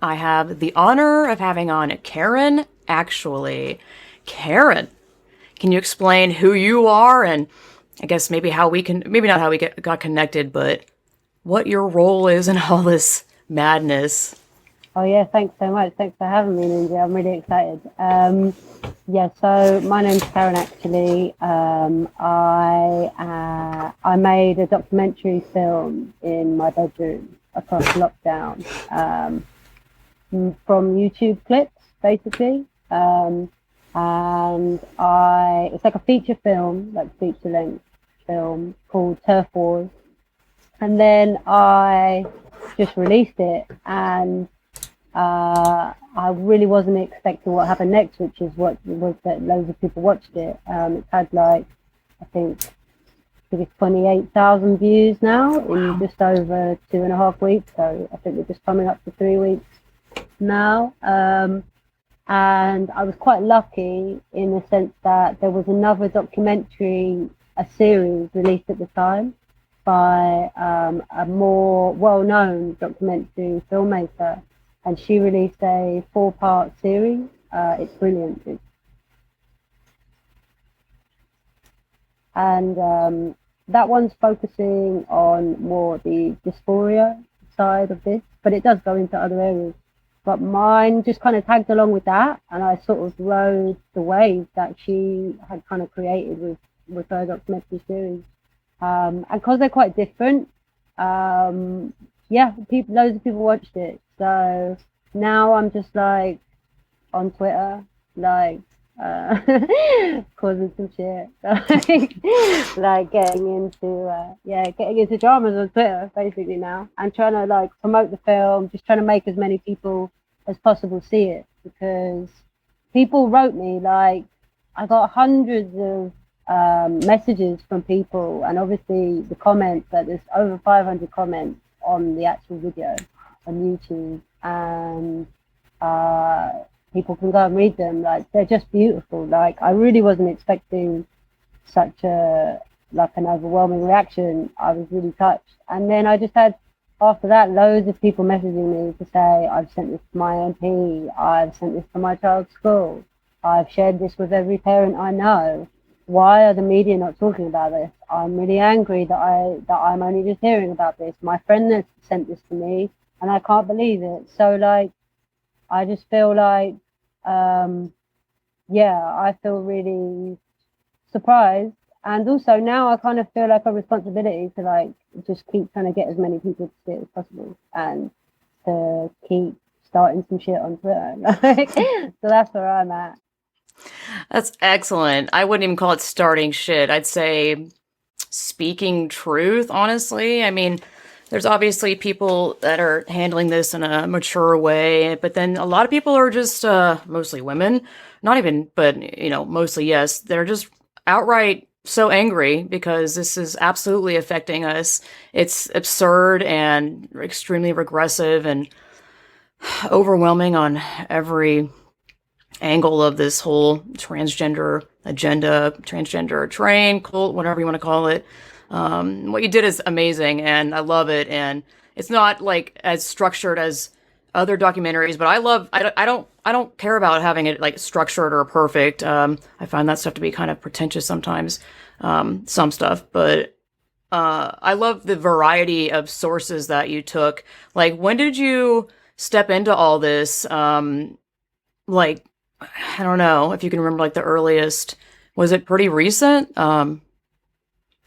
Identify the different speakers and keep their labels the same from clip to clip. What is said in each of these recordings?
Speaker 1: I have the honor of having on Karen, actually. Karen, can you explain who you are and I guess maybe how we can, maybe not how we got connected, but what your role is in all this madness?
Speaker 2: Oh yeah, thanks so much. Thanks for having me, Lindsay. I'm really excited. Yeah, so my name's Karen actually. I made a documentary film in my bedroom across lockdown from YouTube clips, basically. And it's like a feature film, like feature length film called Turf Wars. And then I just released it, and I really wasn't expecting what happened next, which is what was that loads of people watched it. It's had like, I think, it's 28,000 views now in just over 2.5 weeks. So I think we're just coming up to 3 weeks now. And I was quite lucky in the sense that there was another documentary, a series released at the time by a more well-known documentary filmmaker, and she released a 4-part series. It's brilliant. And that one's focusing on more the dysphoria side of this, but it does go into other areas. But mine just kind of tagged along with that, and I sort of rode the wave that she had kind of created with her documentary series. And because they're quite different, yeah, loads of people watched it. So now I'm just like on Twitter, like causing some shit, like getting into dramas on Twitter basically now, and trying to like promote the film, just trying to make as many people as possible see it, because people wrote me, like I got hundreds of messages from people, and obviously the comments, but there's over 500 comments on the actual video on YouTube, and people can go and read them. Like, they're just beautiful. Like, I really wasn't expecting such an overwhelming reaction. I was really touched. And then I just had, after that, loads of people messaging me to say, I've sent this to my MP, I've sent this to my child's school, I've shared this with every parent I know. Why are the media not talking about this? I'm really angry that I'm only just hearing about this. My friend has sent this to me, and I can't believe it. So, like, I just feel like, I feel really surprised. And also now I kind of feel like a responsibility to, like, just keep trying to get as many people to see it as possible, and to keep starting some shit on Twitter. So that's where I'm at.
Speaker 1: That's excellent. I wouldn't even call it starting shit. I'd say speaking truth, honestly. I mean, there's obviously people that are handling this in a mature way, but then a lot of people are just mostly women, not even, but mostly, yes. They're just outright so angry because this is absolutely affecting us. It's absurd and extremely regressive and overwhelming on every angle of this whole transgender agenda, transgender train, cult, whatever you want to call it. What you did is amazing, and I love it. And it's not like as structured as other documentaries, but I don't care about having it like structured or perfect. I find that stuff to be kind of pretentious sometimes, some stuff, but I love the variety of sources that you took. Like, when did you step into all this? Like, I don't know if you can remember, like, the earliest. Was it pretty recent? When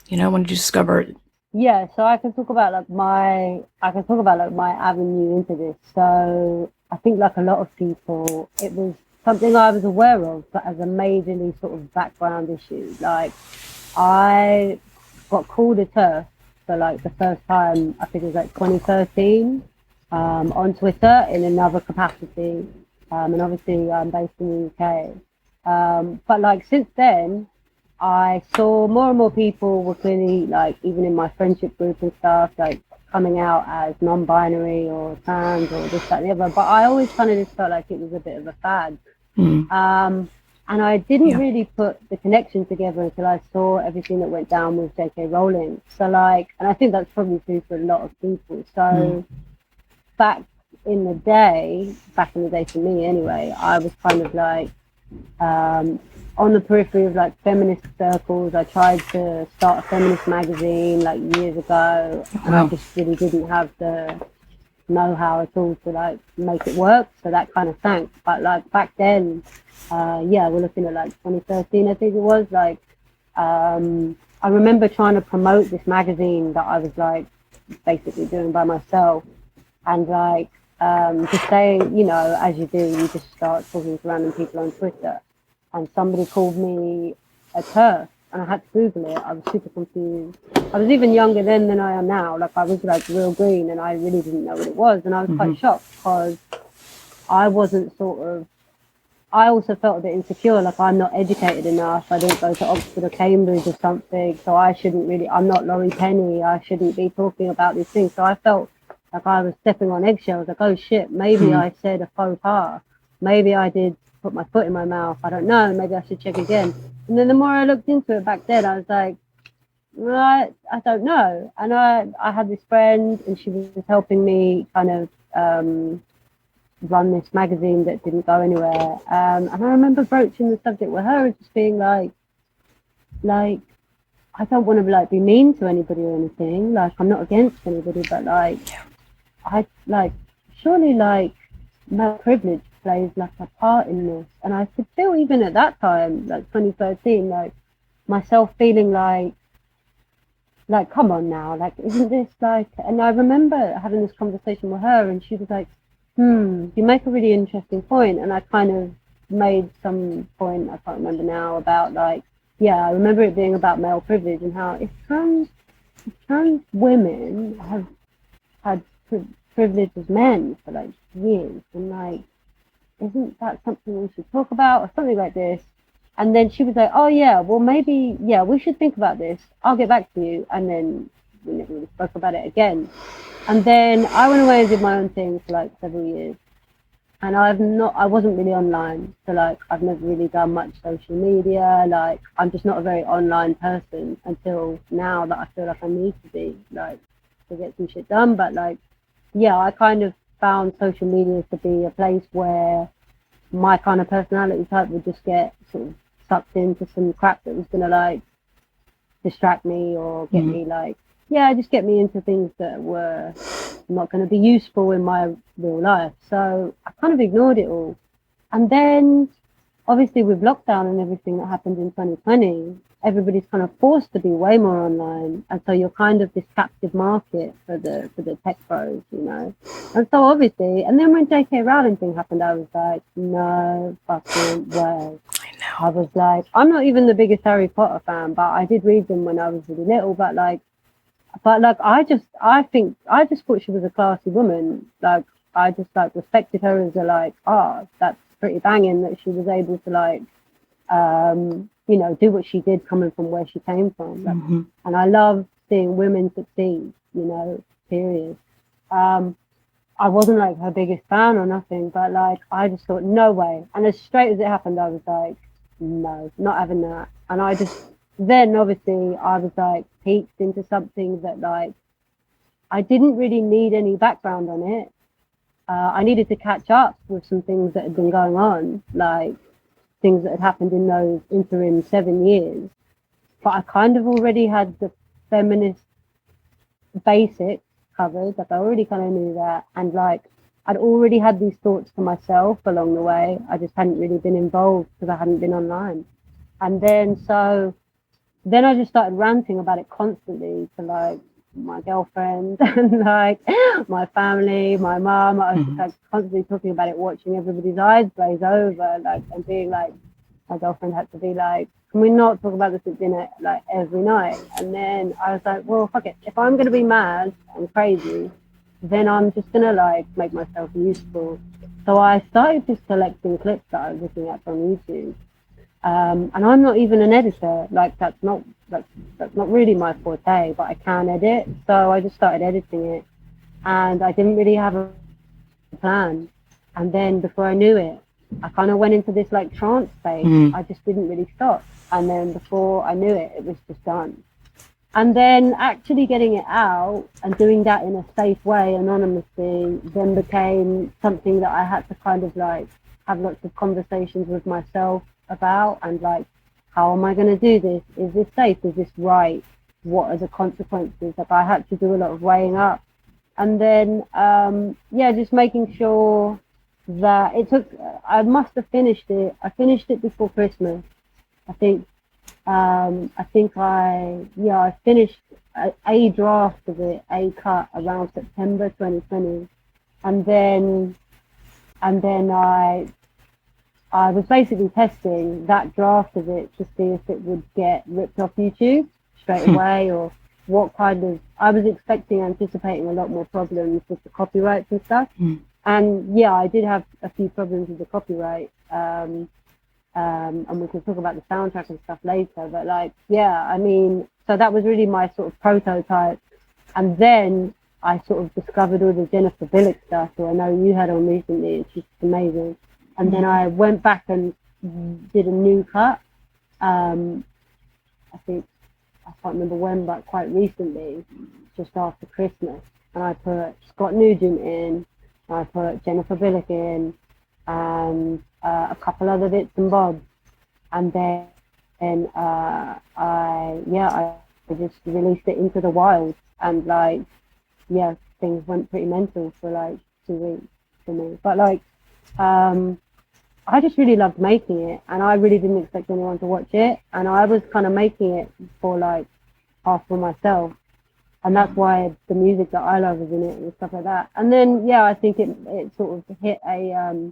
Speaker 1: did you discover it?
Speaker 2: Yeah, so I can talk about my avenue into this. So I think, like a lot of people, it was something I was aware of, but as a majorly sort of background issue. Like, I got called a TERF for like the first time, I think it was like 2013, on Twitter in another capacity. And obviously I'm based in the UK. But like since then, I saw more and more people were clearly, like, even in my friendship group and stuff, like coming out as non-binary or trans or this, that, and the other. But I always kind of just felt like it was a bit of a fad. And I didn't really put the connection together until I saw everything that went down with J.K. Rowling. So, like, and I think that's probably true for a lot of people. So back in the day, back in the day for me anyway, I was kind of like on the periphery of like feminist circles. I tried to start a feminist magazine like years ago, and I
Speaker 1: Wow.
Speaker 2: just really didn't have the know-how at all to like make it work. So that kind of sank. But like back then, yeah, we're looking at like 2013, I think it was. Like, I remember trying to promote this magazine that I was like basically doing by myself, and like just saying, you know, as you do, you just start talking to random people on Twitter, and somebody called me a TERF, and I had to Google it. I was super confused. I was even younger then than I am now. Like I was like real green, and I really didn't know what it was, and I was quite shocked because I wasn't sort of. I also felt a bit insecure, like I'm not educated enough. I didn't go to Oxford or Cambridge or something, so I shouldn't really. I'm not Laurie Penny. I shouldn't be talking about these things. So I felt like I was stepping on eggshells. Like, oh shit, maybe I said a faux pas. Maybe I did put my foot in my mouth. I don't know. Maybe I should check again. And then the more I looked into it back then, I was like, right, I don't know. And I had this friend, and she was helping me kind of run this magazine that didn't go anywhere. And I remember broaching the subject with her and just being like, I don't want to like be mean to anybody or anything. Like I'm not against anybody, but like I like surely like male privilege plays like a part in this. And I could feel even at that time, like 2013, like myself feeling like come on now, like isn't this like? And I remember having this conversation with her, and she was like, you make a really interesting point. And I kind of made some point, I can't remember now, about like, yeah, I remember it being about male privilege and how if trans women have had privilege as men for like years, and like, isn't that something we should talk about or something like this? And then she was like, oh yeah, well maybe, yeah, we should think about this. I'll get back to you. And then we never really spoke about it again. And then I went away and did my own thing for like several years. And I wasn't really online. So like, I've never really done much social media. Like, I'm just not a very online person until now that I feel like I need to be, like, to get some shit done. But like, yeah, I kind of found social media to be a place where my kind of personality type would just get sort of sucked into some crap that was going to like distract me or get me like, yeah, just get me into things that were not going to be useful in my real life. So I kind of ignored it all. And then obviously with lockdown and everything that happened in 2020, everybody's kind of forced to be way more online. And so you're kind of this captive market for the tech pros, you know. And so obviously, and then when J.K. Rowling thing happened, I was like, no fucking way. I was like, I'm not even the biggest Harry Potter fan, but I did read them when I was really little. But I just thought she was a classy woman. Like, I just like respected her as a like, that's pretty banging that she was able to like, you know, do what she did coming from where she came from. Like, and I love seeing women succeed, you know, period. I wasn't like her biggest fan or nothing, but like, I just thought, no way. And as straight as it happened, I was like, no, not having that. And I just, then obviously I was like peaked into something that like, I didn't really need any background on it. I needed to catch up with some things that had been going on, like things that had happened in those interim 7 years. But I kind of already had the feminist basics covered. Like I already kind of knew that. And like, I'd already had these thoughts to myself along the way. I just hadn't really been involved because I hadn't been online. And then I just started ranting about it constantly to like my girlfriend and like my family, my mom. I was just like constantly talking about it, watching everybody's eyes glaze over, like, and being like, my girlfriend had to be like, can we not talk about this at dinner like every night? And then I was like, well, fuck it. If I'm going to be mad and crazy, then I'm just going to like make myself useful. So I started just collecting clips that I was looking at from YouTube. And I'm not even an editor. Like that's not really my forte, but I can edit. So I just started editing it, and I didn't really have a plan. And then before I knew it, I kind of went into this like trance state. I just didn't really stop. And then before I knew it, it was just done. And then actually getting it out and doing that in a safe way, anonymously, then became something that I had to kind of like have lots of conversations with myself about, and like, how am I going to do this? Is this safe? Is this right? What are the consequences? Like, I had to do a lot of weighing up. And then, yeah, just making sure that it took, I must have finished it. I finished it before Christmas. I think I finished a draft of it, a cut around September 2020, and then I was basically testing that draft of it to see if it would get ripped off YouTube straight away, or what kind of. I was anticipating a lot more problems with the copyrights and stuff, and yeah, I did have a few problems with the copyright. And we can talk about the soundtrack and stuff later, but like, yeah, I mean, so that was really my sort of prototype. And then I sort of discovered all the Jennifer Billick stuff, who I know you had on recently, and she's amazing. And then I went back and did a new cut. I think, I can't remember when, but quite recently, just after Christmas. And I put Scott Nugent in, I put Jennifer Billick in, and a couple other bits and bobs, and then I just released it into the wild, and like, yeah, things went pretty mental for like 2 weeks for me. But like, I just really loved making it, and I really didn't expect anyone to watch it, and I was kind of making it for like half for myself, and that's why the music that I love is in it and stuff like that. And then yeah, I think it sort of hit a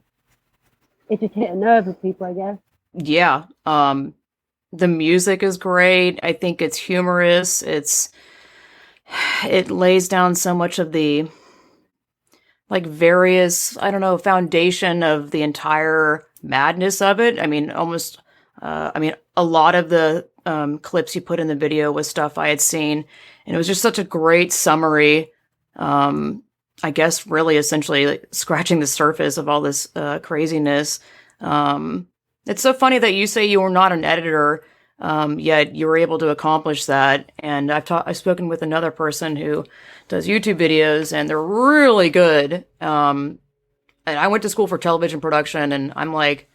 Speaker 2: it just hit a nerve with people, I guess.
Speaker 1: Yeah. The music is great. I think it's humorous. It lays down so much of the like various, I don't know, foundation of the entire madness of it. I mean, almost I mean, a lot of the clips you put in the video was stuff I had seen, and it was just such a great summary. I guess really essentially like, scratching the surface of all this craziness. It's so funny that you say you were not an editor, yet you were able to accomplish that. And I've spoken with another person who does YouTube videos, and they're really good. And I went to school for television production, and I'm like,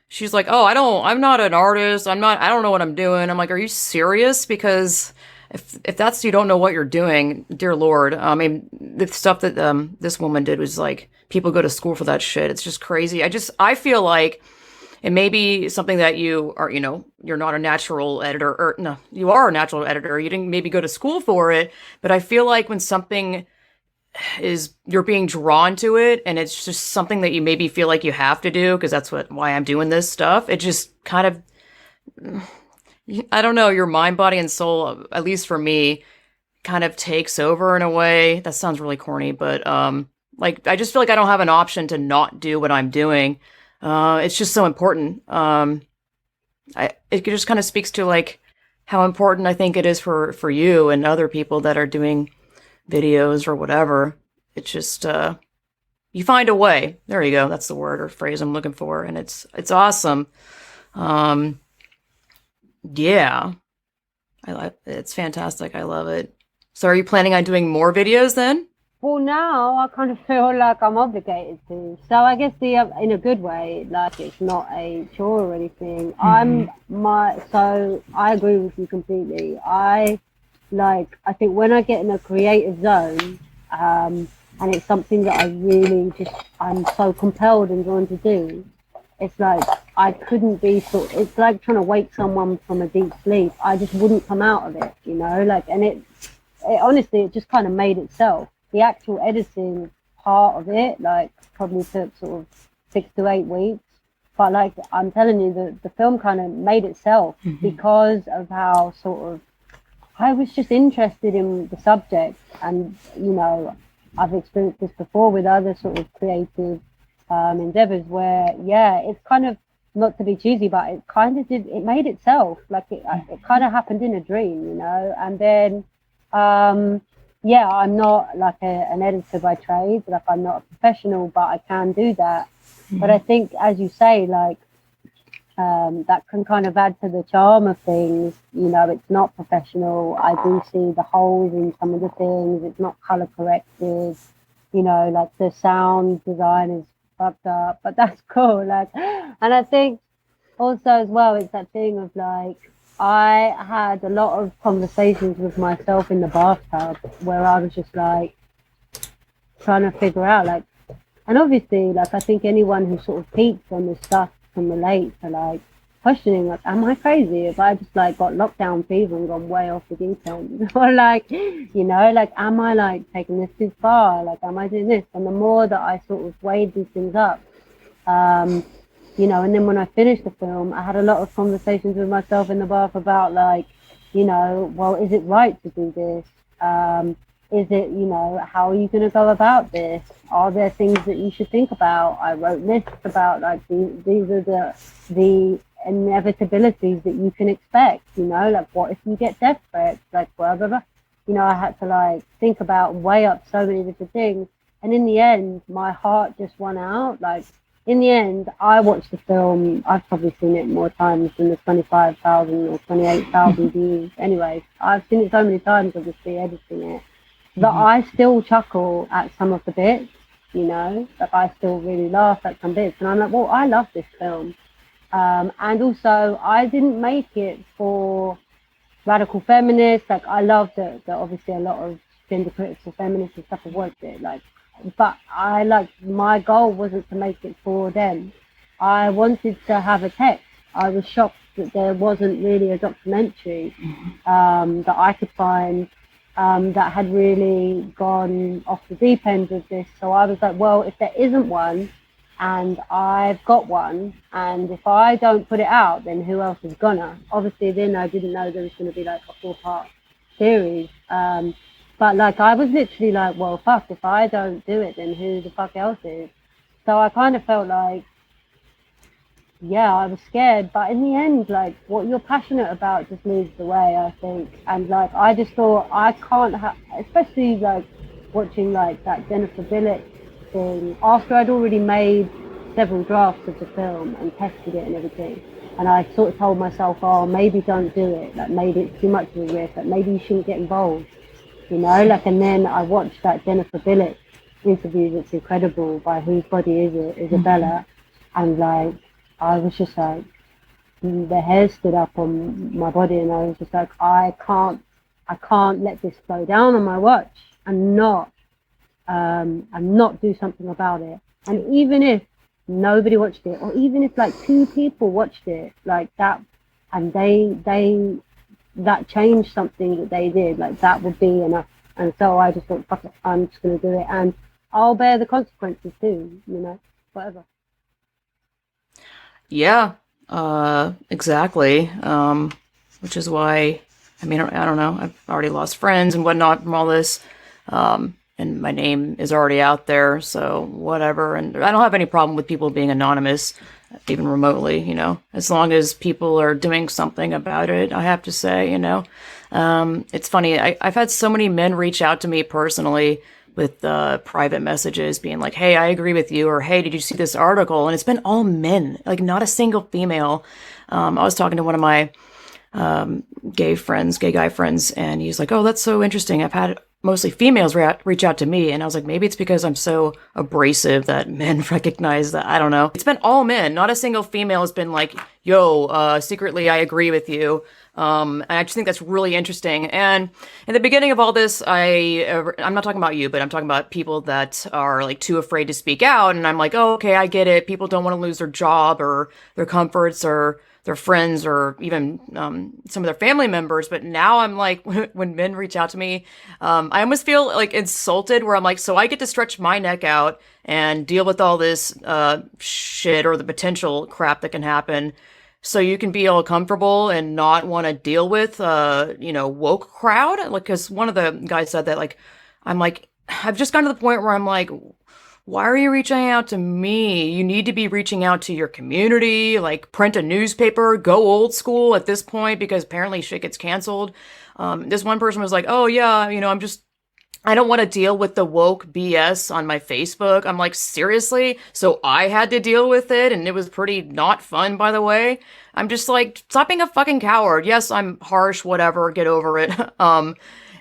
Speaker 1: she's like, "Oh, I'm not an artist. I don't know what I'm doing." I'm like, "Are you serious?" Because if that's you don't know what you're doing, dear Lord. I mean, the stuff that this woman did was like, people go to school for that shit. It's just crazy. I feel like it may be something that you are, you're not a natural editor, or no, you are a natural editor. You didn't maybe go to school for it, but I feel like when something is you're being drawn to it and it's just something that you maybe feel like you have to do because that's why I'm doing this stuff. It just kind of, I don't know, your mind, body, and soul, at least for me, kind of takes over in a way. That sounds really corny, but like I just feel like I don't have an option to not do what I'm doing. It's just so important. It just kind of speaks to like how important I think it is for you and other people that are doing videos or whatever. It's just you find a way. There you go. That's the word or phrase I'm looking for, and it's awesome. Yeah, it's fantastic. I love it. So, are you planning on doing more videos then?
Speaker 2: Well, now I kind of feel like I'm obligated to. So I guess in a good way, like it's not a chore or anything. So I agree with you completely. I think when I get in a creative zone, and it's something that I'm so compelled and drawn to do. It's like I couldn't be it's like trying to wake someone from a deep sleep. I just wouldn't come out of it, like, and it honestly, it just kind of made itself. The actual editing part of it, like, probably took sort of 6 to 8 weeks. But like I'm telling you, the film kind of made itself because of how sort of I was just interested in the subject, and I've experienced this before with other sort of creative endeavors where it's kind of, not to be cheesy, but it made itself, like it kind of happened in a dream, and then I'm not like an editor by trade, like I'm not a professional, but I can do that. But I think, as you say, like that can kind of add to the charm of things. You know, it's not professional. I do see the holes in some of the things. It's not color corrected. You know, like the sound design is fucked up, but that's cool. Like, and I think also as well, it's that thing of like, I had a lot of conversations with myself in the bathtub where I was just like trying to figure out like, and obviously, like, I think anyone who sort of peaks on this stuff can relate to like questioning, like, am I crazy? If I just like got lockdown fever and gone way off the deep end, or like, you know, like, am I like taking this too far? Like, am I doing this? And the more that I sort of weighed these things up, um, you know, and then when I finished the film, I had a lot of conversations with myself in the bath about like, you know, well, is it right to do this? Is it, you know, how are you going to go about this? Are there things that you should think about? I wrote lists about like these are the inevitabilities that you can expect. You know, like what if you get death threats? Like blah blah blah. You know, I had to like think about, weigh up so many different things, and in the end, my heart just won out. Like in the end, I watched the film. I've probably seen it more times than the 25,000 or 28,000 views. Anyway, I've seen it so many times, obviously editing it, that I still chuckle at some of the bits, you know, like I still really laugh at some bits. And I'm like, well, I love this film. And also, I didn't make it for radical feminists. Like, I love that obviously a lot of gender critical feminists and stuff have watched it. Like, but my goal wasn't to make it for them. I wanted to have a text. I was shocked that there wasn't really a documentary that I could find that had really gone off the deep end with this. So I was like, well, if there isn't one and I've got one, and if I don't put it out, then who else is gonna? Obviously, then I didn't know there was going to be like a 4-part series. But like, I was literally like, well, fuck, if I don't do it, then who the fuck else is? So I kind of felt like, yeah, I was scared, but in the end, like, what you're passionate about just leads the way, I think. And like, I just thought I can't have, especially like watching like that Jennifer Billet thing after I'd already made several drafts of the film and tested it and everything. And I sort of told myself, oh, maybe don't do it. Like, maybe it's too much of a risk. Like, maybe you shouldn't get involved, you know? Like, and then I watched that Jennifer Billet interview that's incredible by Whose Body Is It, Isabella, and like, I was just like, the hair stood up on my body, and I was just like, I can't let this slow down on my watch and not do something about it. And even if nobody watched it, or even if like 2 people watched it, like that, and they that changed something that they did, like that would be enough. And so I just thought, fuck it, I'm just gonna do it, and I'll bear the consequences too, you know, whatever.
Speaker 1: Yeah, exactly. Which is why, I mean, I don't know. I've already lost friends and whatnot from all this. And my name is already out there, so whatever. And I don't have any problem with people being anonymous, even remotely, you know, as long as people are doing something about it, I have to say, you know. It's funny. I've had so many men reach out to me personally with private messages being like, hey, I agree with you, or hey, did you see this article? And it's been all men, like not a single female. I was talking to one of my gay guy friends, and he's like, oh, that's so interesting. I've had mostly females reach out to me. And I was like, maybe it's because I'm so abrasive that men recognize that. I don't know. It's been all men. Not a single female has been like, yo, secretly, I agree with you. And I just think that's really interesting. And in the beginning of all this, I'm not talking about you, but I'm talking about people that are like too afraid to speak out. And I'm like, oh, okay, I get it. People don't want to lose their job or their comforts or their friends or even some of their family members. But now I'm like, when men reach out to me, I almost feel like insulted where I'm like, so I get to stretch my neck out and deal with all this shit or the potential crap that can happen. So you can be all comfortable and not want to deal with, woke crowd. Like, cause one of the guys said that, like, I'm like, I've just gotten to the point where I'm like, why are you reaching out to me? You need to be reaching out to your community, like print a newspaper, go old school at this point, because apparently shit gets canceled. This one person was like, oh yeah, I'm just I don't want to deal with the woke BS on my Facebook. I'm like, seriously? So I had to deal with it, and it was pretty not fun, by the way. I'm just like, stop being a fucking coward. Yes, I'm harsh, whatever, get over it.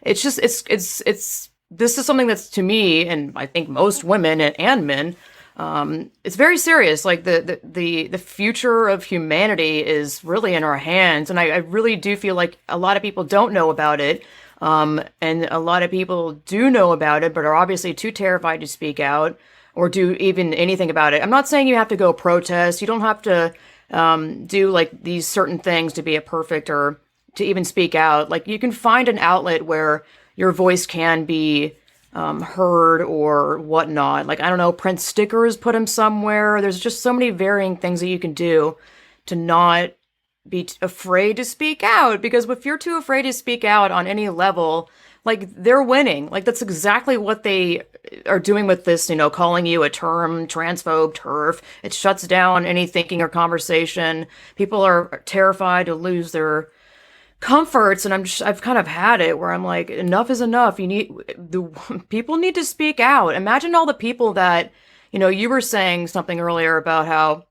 Speaker 1: It's just, this is something that's to me, and I think most women and men, it's very serious. Like the future of humanity is really in our hands, and I really do feel like a lot of people don't know about it. And a lot of people do know about it, but are obviously too terrified to speak out or do even anything about it. I'm not saying you have to go protest. You don't have to do like these certain things to be a perfect or to even speak out. Like you can find an outlet where your voice can be heard or whatnot. Like, I don't know, print stickers, put them somewhere. There's just so many varying things that you can do to not be afraid to speak out, because if you're too afraid to speak out on any level, like they're winning. Like that's exactly what they are doing with this, calling you a term transphobe turf. It shuts down any thinking or conversation. People are terrified to lose their comforts, and I've kind of had it where I'm like, enough is enough. The people need to speak out. Imagine all the people that, you were saying something earlier about how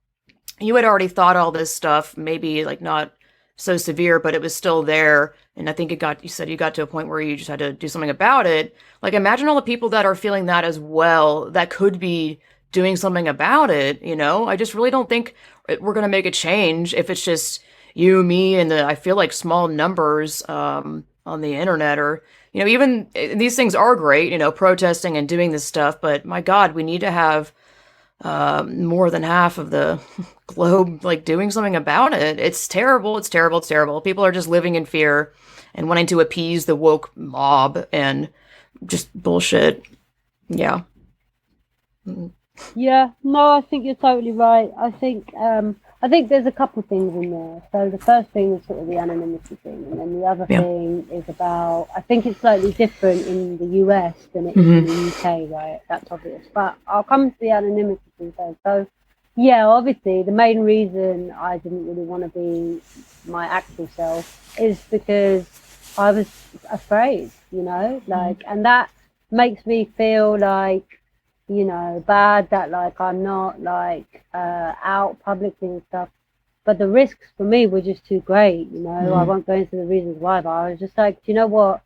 Speaker 1: you had already thought all this stuff, maybe like not so severe, but it was still there. And I think you said you got to a point where you just had to do something about it. Like, imagine all the people that are feeling that as well, that could be doing something about it. I just really don't think we're going to make a change if it's just you, me, and I feel like small numbers, on the internet, or, even these things are great, protesting and doing this stuff. But my God, we need to have more than half of the globe like doing something about it. It's terrible. It's terrible. It's terrible. People are just living in fear and wanting to appease the woke mob and just bullshit. Yeah.
Speaker 2: Yeah, no, I think you're totally right. I think there's a couple things in there. So the first thing is sort of the anonymity thing, and then the other
Speaker 1: Yeah.
Speaker 2: thing is about, I think it's slightly different in the US than it is in the UK, right? That's obvious. But I'll come to the anonymity thing first. So yeah, obviously the main reason I didn't really want to be my actual self is because I was afraid, like, and that makes me feel like, bad that like I'm not like out publicly and stuff. But the risks for me were just too great, I won't go into the reasons why, but I was just like, do you know what?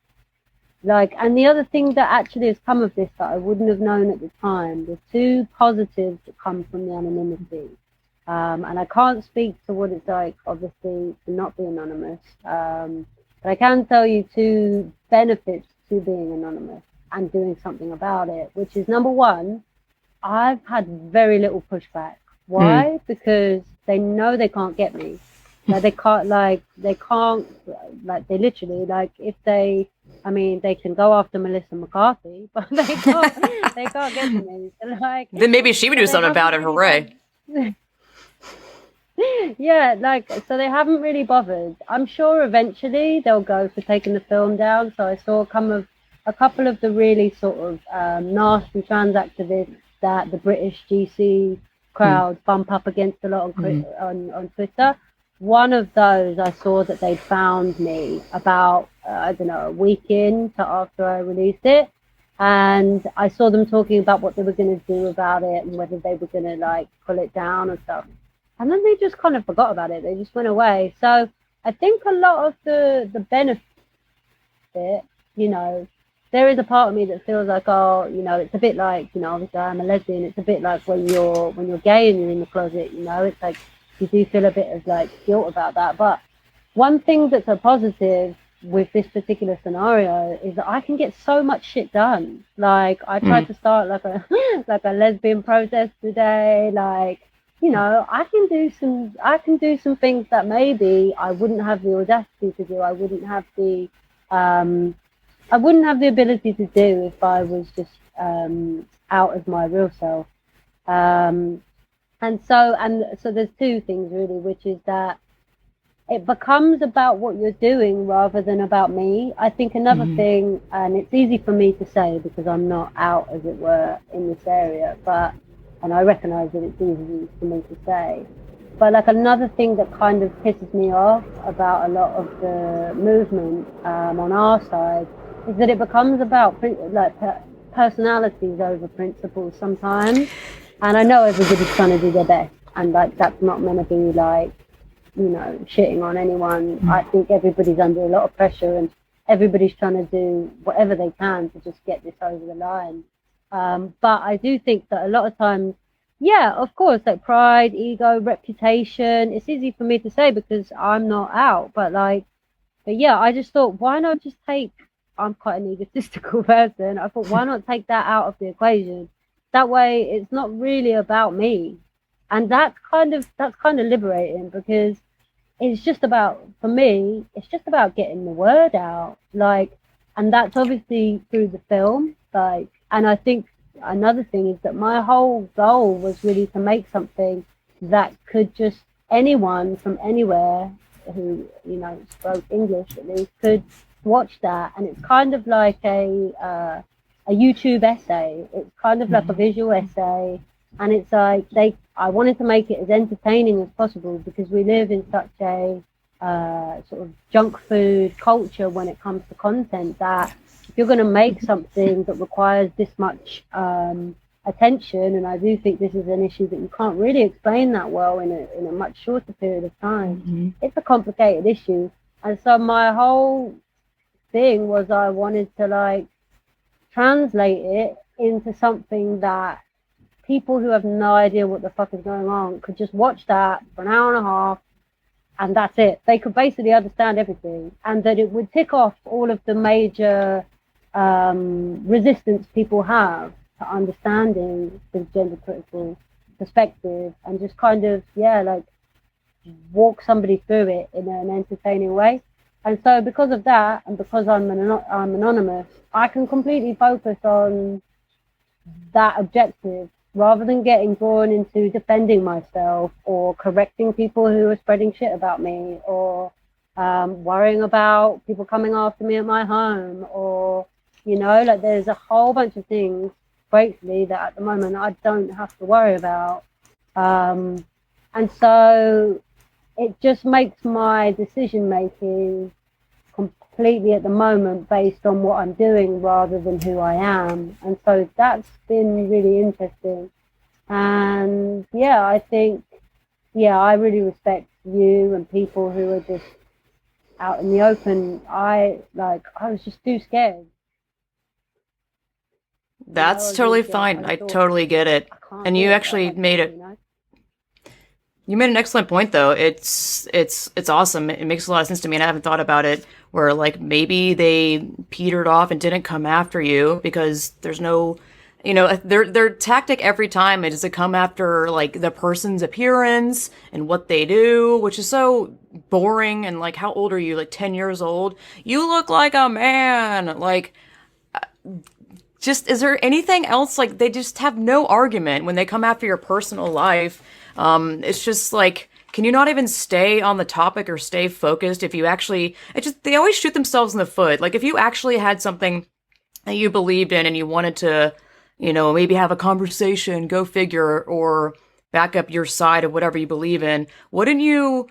Speaker 2: Like, and the other thing that actually has come of this that I wouldn't have known at the time, the two positives that come from the anonymity. And I can't speak to what it's like, obviously, to not be anonymous. But I can tell you two benefits to being anonymous and doing something about it, which is, number one, I've had very little pushback. Why? Because they know they can't get me. Like they can't, they literally, like, if they can go after Melissa McCarthy, but they can't get to me. So, like,
Speaker 1: Then maybe she would do something about it. Hooray.
Speaker 2: Yeah, like, so they haven't really bothered. I'm sure eventually they'll go for taking the film down. So I saw a couple of the really sort of nasty trans activists that the British GC crowd bump up against a lot on Twitter. One of those, I saw that they'd found me about, I don't know, a week in to after I released it. And I saw them talking about what they were going to do about it and whether they were going to like pull it down and stuff. And then they just kind of forgot about it. They just went away. So I think a lot of the benefit, there is a part of me that feels like, oh, it's a bit like, obviously I'm a lesbian. It's a bit like when you're gay and you're in the closet, it's like you do feel a bit of like guilt about that. But one thing that's a positive with this particular scenario is that I can get so much shit done. Like, I tried to start like a like a lesbian protest today. Like, I can do some things that maybe I wouldn't have the audacity to do. I wouldn't have the ability to do if I was just out as my real self. And so there's two things really, which is that it becomes about what you're doing rather than about me. I think another thing, and it's easy for me to say because I'm not out, as it were, in this area, and I recognize that it's easy for me to say. But like, another thing that kind of pisses me off about a lot of the movement on our side is that it becomes about personalities over principles sometimes. And I know everybody's trying to do their best, and like that's not meant to be like, shitting on anyone. I think everybody's under a lot of pressure, and everybody's trying to do whatever they can to just get this over the line. But I do think that a lot of times, yeah, of course, like pride, ego, reputation. It's easy for me to say because I'm not out, but yeah, I just thought, why not just take? I'm quite an egotistical person. I thought, why not take that out of the equation? That way, it's not really about me, and that's kind of liberating because it's just about, for me, it's just about getting the word out, and that's obviously through the film, and I think another thing is that my whole goal was really to make something that could just anyone from anywhere who spoke English at least could watch that, and it's kind of like a YouTube essay. It's kind of like a visual essay, and it's like I wanted to make it as entertaining as possible because we live in such a sort of junk food culture when it comes to content that if you're going to make something that requires this much attention, and I do think this is an issue that you can't really explain that well in a much shorter period of time. It's a complicated issue, and so my whole thing was I wanted to translate it into something that people who have no idea what the fuck is going on could just watch that for an hour and a half, and that's it. They could basically understand everything, and that it would tick off all of the major resistance people have to understanding the gender critical perspective, and just kind of walk somebody through it in an entertaining way. And so because of that, and because I'm anonymous, I can completely focus on that objective rather than getting drawn into defending myself or correcting people who are spreading shit about me, or worrying about people coming after me at my home, or there's a whole bunch of things, gratefully, that at the moment I don't have to worry about, and so it just makes my decision making completely at the moment based on what I'm doing rather than who I am. And so that's been really interesting. And I think, I really respect you and people who are just out in the open. I was just too scared.
Speaker 1: That's totally fine. I totally get it. And you actually made it. You made an excellent point, though. It's awesome. It makes a lot of sense to me, and I haven't thought about it. Where maybe they petered off and didn't come after you because there's no, their tactic every time is to come after the person's appearance and what they do, which is so boring. And how old are you? 10 years old? You look like a man. Just is there anything else? They just have no argument when they come after your personal life. It's just can you not even stay on the topic or stay focused if you actually, they always shoot themselves in the foot. If you actually had something that you believed in and you wanted to, maybe have a conversation, go figure, or back up your side of whatever you believe in, wouldn't you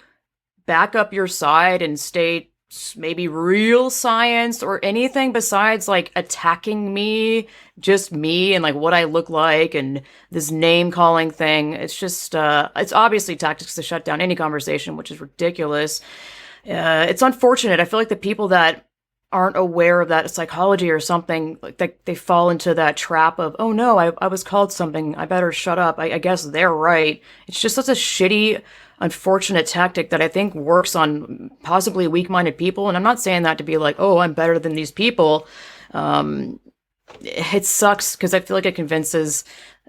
Speaker 1: back up your side and state maybe real science or anything besides attacking me, just me and what I look like and this name calling thing? It's just it's obviously tactics to shut down any conversation, which is ridiculous. It's unfortunate. I feel like the people that aren't aware of that psychology or something, they fall into that trap of, oh no, I was called something, I better shut up. I guess they're right. It's just such a shitty, unfortunate tactic that I think works on possibly weak-minded people. And I'm not saying that to be oh, I'm better than these people. It sucks because I feel like it convinces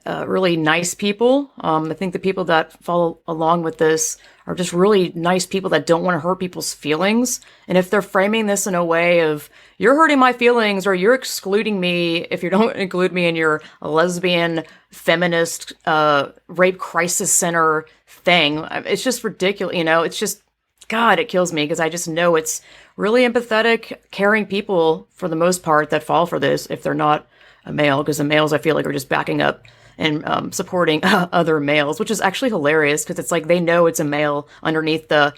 Speaker 1: really nice people. I think the people that follow along with this are just really nice people that don't want to hurt people's feelings. And if they're framing this in a way of, you're hurting my feelings or you're excluding me if you don't include me in your lesbian, feminist, rape crisis center thing, it's just ridiculous. It's just, God, it kills me because I just know it's really empathetic, caring people for the most part that fall for this if they're not a male, because the males I feel like are just backing up and supporting other males, which is actually hilarious because it's they know it's a male underneath the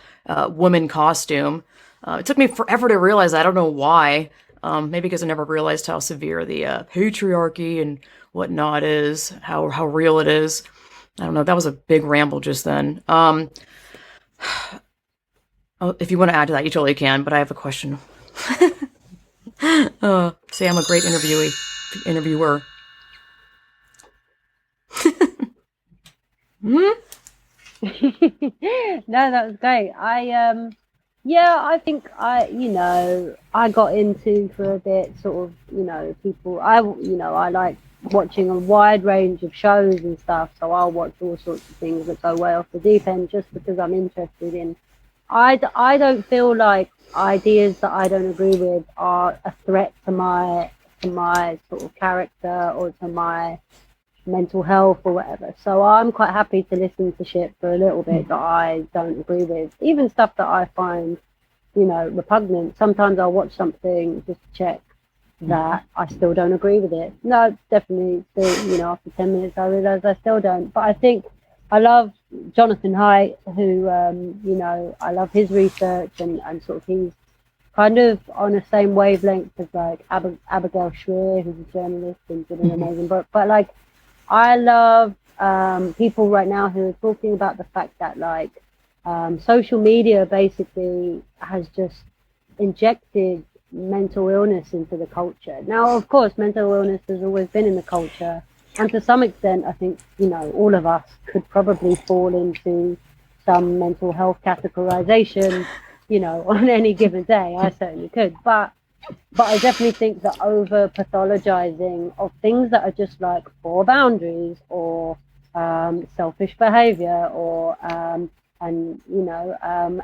Speaker 1: woman costume. It took me forever to realize that. I don't know why, Maybe because I never realized how severe the patriarchy and whatnot is, how real it is. I don't know. That was a big ramble just then. If you want to add to that, you totally can. But I have a question. Say I'm a great interviewer. Hmm?
Speaker 2: No, that was great. Yeah, I think I got into for a bit sort of, people, I like watching a wide range of shows and stuff, so I'll watch all sorts of things that go way off the deep end just because I'm interested in. I don't feel like ideas that I don't agree with are a threat to my sort of character or to my mental health or whatever. So I'm quite happy to listen to shit for a little bit that I don't agree with, even stuff that I find, repugnant. Sometimes I'll watch something just to check that I still don't agree with it. No, definitely still, after 10 minutes I realise I still don't. But I think I love Jonathan Haidt, who, I love his research and sort of he's kind of on the same wavelength as like Abigail Shrier, who's a journalist and did an amazing book. But like, I love people right now who are talking about the fact that like social media basically has just injected mental illness into the culture. Now, of course, mental illness has always been in the culture. And to some extent, I think, all of us could probably fall into some mental health categorization, on any given day. I certainly could. But I definitely think that over pathologizing of things that are just like poor boundaries or selfish behavior or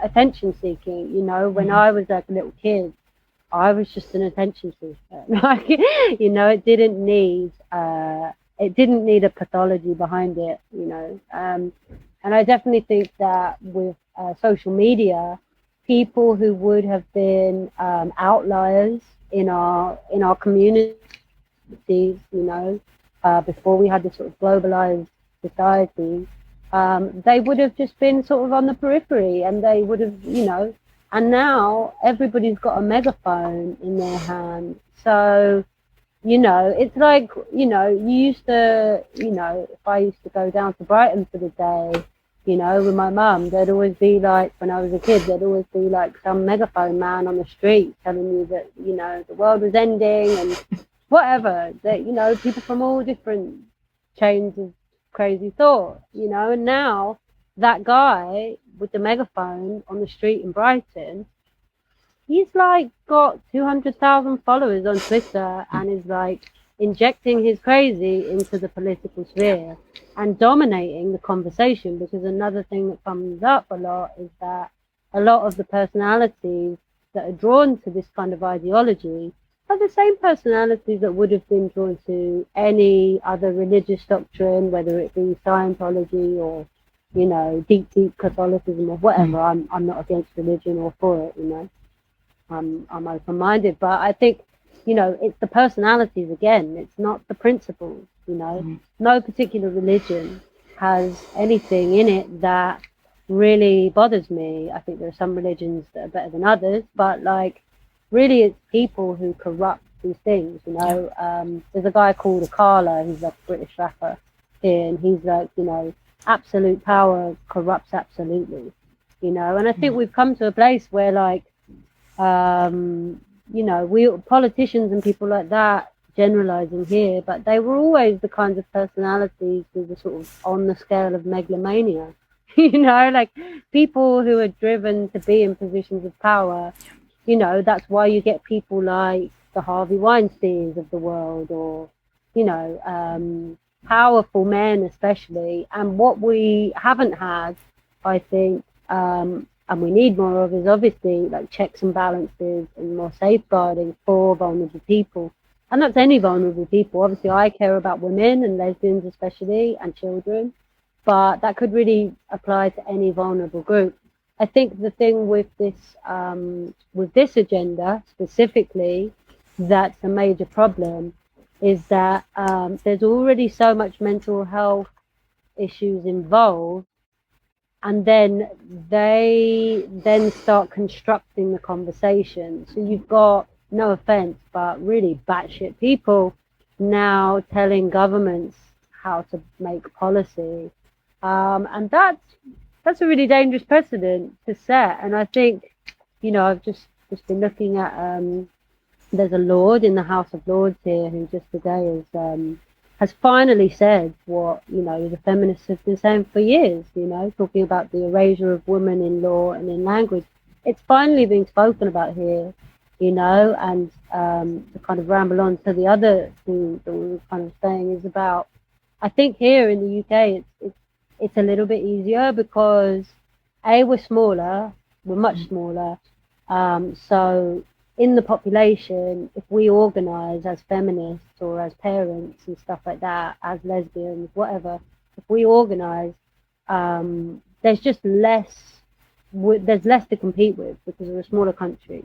Speaker 2: attention seeking. When I was like a little kid, I was just an attention seeker. Like, it didn't need a pathology behind it. And I definitely think that with social media, people who would have been outliers in our communities, before we had this sort of globalized society, they would have just been sort of on the periphery, and they would have, and now everybody's got a megaphone in their hand. So, it's like, you used to, if I used to go down to Brighton for the day, with my mum, there'd always be like, when I was a kid, there'd always be like some megaphone man on the street telling you that, the world was ending and whatever, that, people from all different chains of crazy thought, and now that guy with the megaphone on the street in Brighton, he's like got 200,000 followers on Twitter and is like injecting his crazy into the political sphere and dominating the conversation. Because another thing that comes up a lot is that a lot of the personalities that are drawn to this kind of ideology are the same personalities that would have been drawn to any other religious doctrine, whether it be Scientology or, deep Catholicism or whatever. I'm not against religion or for it, I'm open-minded, but I think, it's the personalities again. It's not the principles, No particular religion has anything in it that really bothers me. I think there are some religions that are better than others, but like, really it's people who corrupt these things, There's a guy called Akala, who's a British rapper here, and he's like, absolute power corrupts absolutely, and I think we've come to a place where like, we politicians and people like that, generalizing here, but they were always the kinds of personalities who were sort of on the scale of megalomania, like people who are driven to be in positions of power. That's why you get people like the Harvey Weinsteins of the world, or powerful men especially. And what we haven't had, I think, and we need more of, is obviously like checks and balances and more safeguarding for vulnerable people. And that's any vulnerable people. Obviously, I care about women and lesbians especially, and children, but that could really apply to any vulnerable group. I think the thing with this agenda specifically, that's a major problem, is that there's already so much mental health issues involved, and then they then start constructing the conversation. So you've got no offense, but really batshit people now telling governments how to make policy. And that's a really dangerous precedent to set. And I think, I've just been looking at there's a lord in the House of Lords here who just today has finally said what the feminists have been saying for years. Talking about the erasure of women in law and in language. It's finally being spoken about here. And to kind of ramble on to the other thing that we were kind of saying is about, I think here in the UK it's a little bit easier because we're smaller, we're much smaller, so in the population, if we organise as feminists or as parents and stuff like that, as lesbians, whatever, if we organise, there's just less. There's less to compete with because we're a smaller country,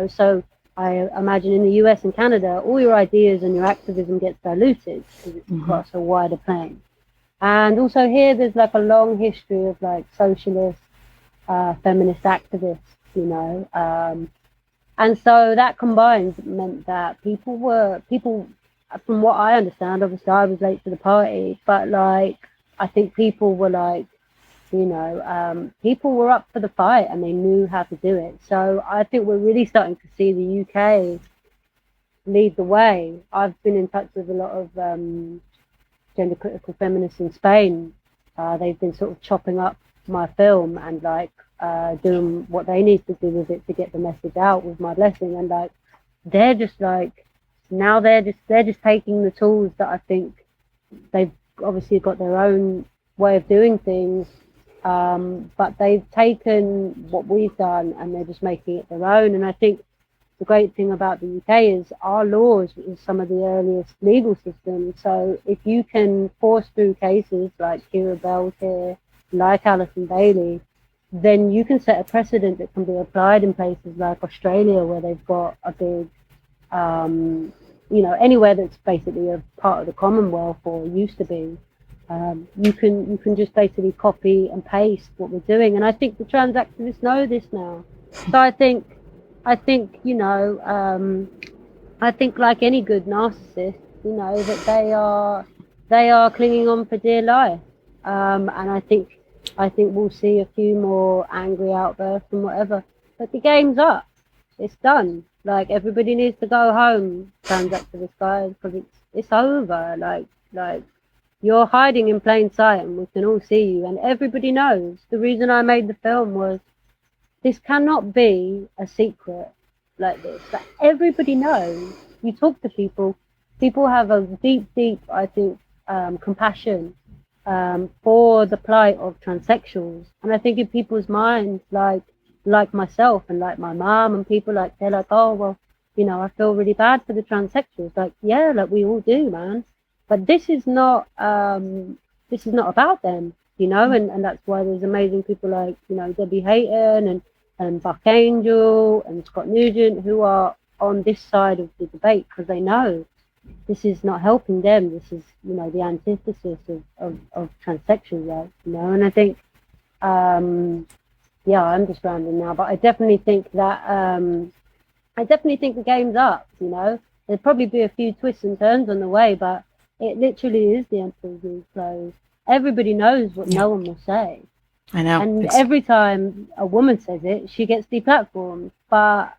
Speaker 2: So I imagine in the US and Canada, all your ideas and your activism gets diluted because it's across a wider plane. And also here, there's like a long history of like socialist, feminist activists, and so that combined meant that people, from what I understand, obviously I was late to the party, but like, I think people were like, people were up for the fight and they knew how to do it. So I think we're really starting to see the UK lead the way. I've been in touch with a lot of gender critical feminists in Spain. They've been sort of chopping up my film and like doing what they need to do with it to get the message out with my blessing. And like, they're just like, now they're just taking the tools that I think they've obviously got their own way of doing things. But they've taken what we've done and they're just making it their own. And I think the great thing about the UK is our laws is some of the earliest legal systems. So if you can force through cases like Kira Bell here, like Alison Bailey, then you can set a precedent that can be applied in places like Australia, where they've got a big, anywhere that's basically a part of the Commonwealth or used to be. You can just basically copy and paste what we're doing, and I think the trans activists know this now. So I think I think like any good narcissist, that they are clinging on for dear life, and I think we'll see a few more angry outbursts and whatever. But the game's up. It's done. Like, everybody needs to go home, trans activist guys, because it's over. Like you're hiding in plain sight, and we can all see you. And everybody knows. The reason I made the film was this cannot be a secret like this. Like, everybody knows. You talk to people. People have a deep, I think, compassion for the plight of transsexuals. And I think in people's minds, like myself and like my mom and people, like, they're like, oh, well, I feel really bad for the transsexuals. Like, yeah, like we all do, man. But this is not about them, and that's why there's amazing people like, Debbie Hayton and Buck Angel and Scott Nugent, who are on this side of the debate, because they know this is not helping them. This is, the antithesis of transsexual rights, and I think, yeah, I'm just rambling now, but I definitely think that, the game's up, There'll probably be a few twists and turns on the way, but it literally is the Emperor's New Clothes. Everybody knows what no one will say.
Speaker 1: I know.
Speaker 2: And every time a woman says it, she gets deplatformed. But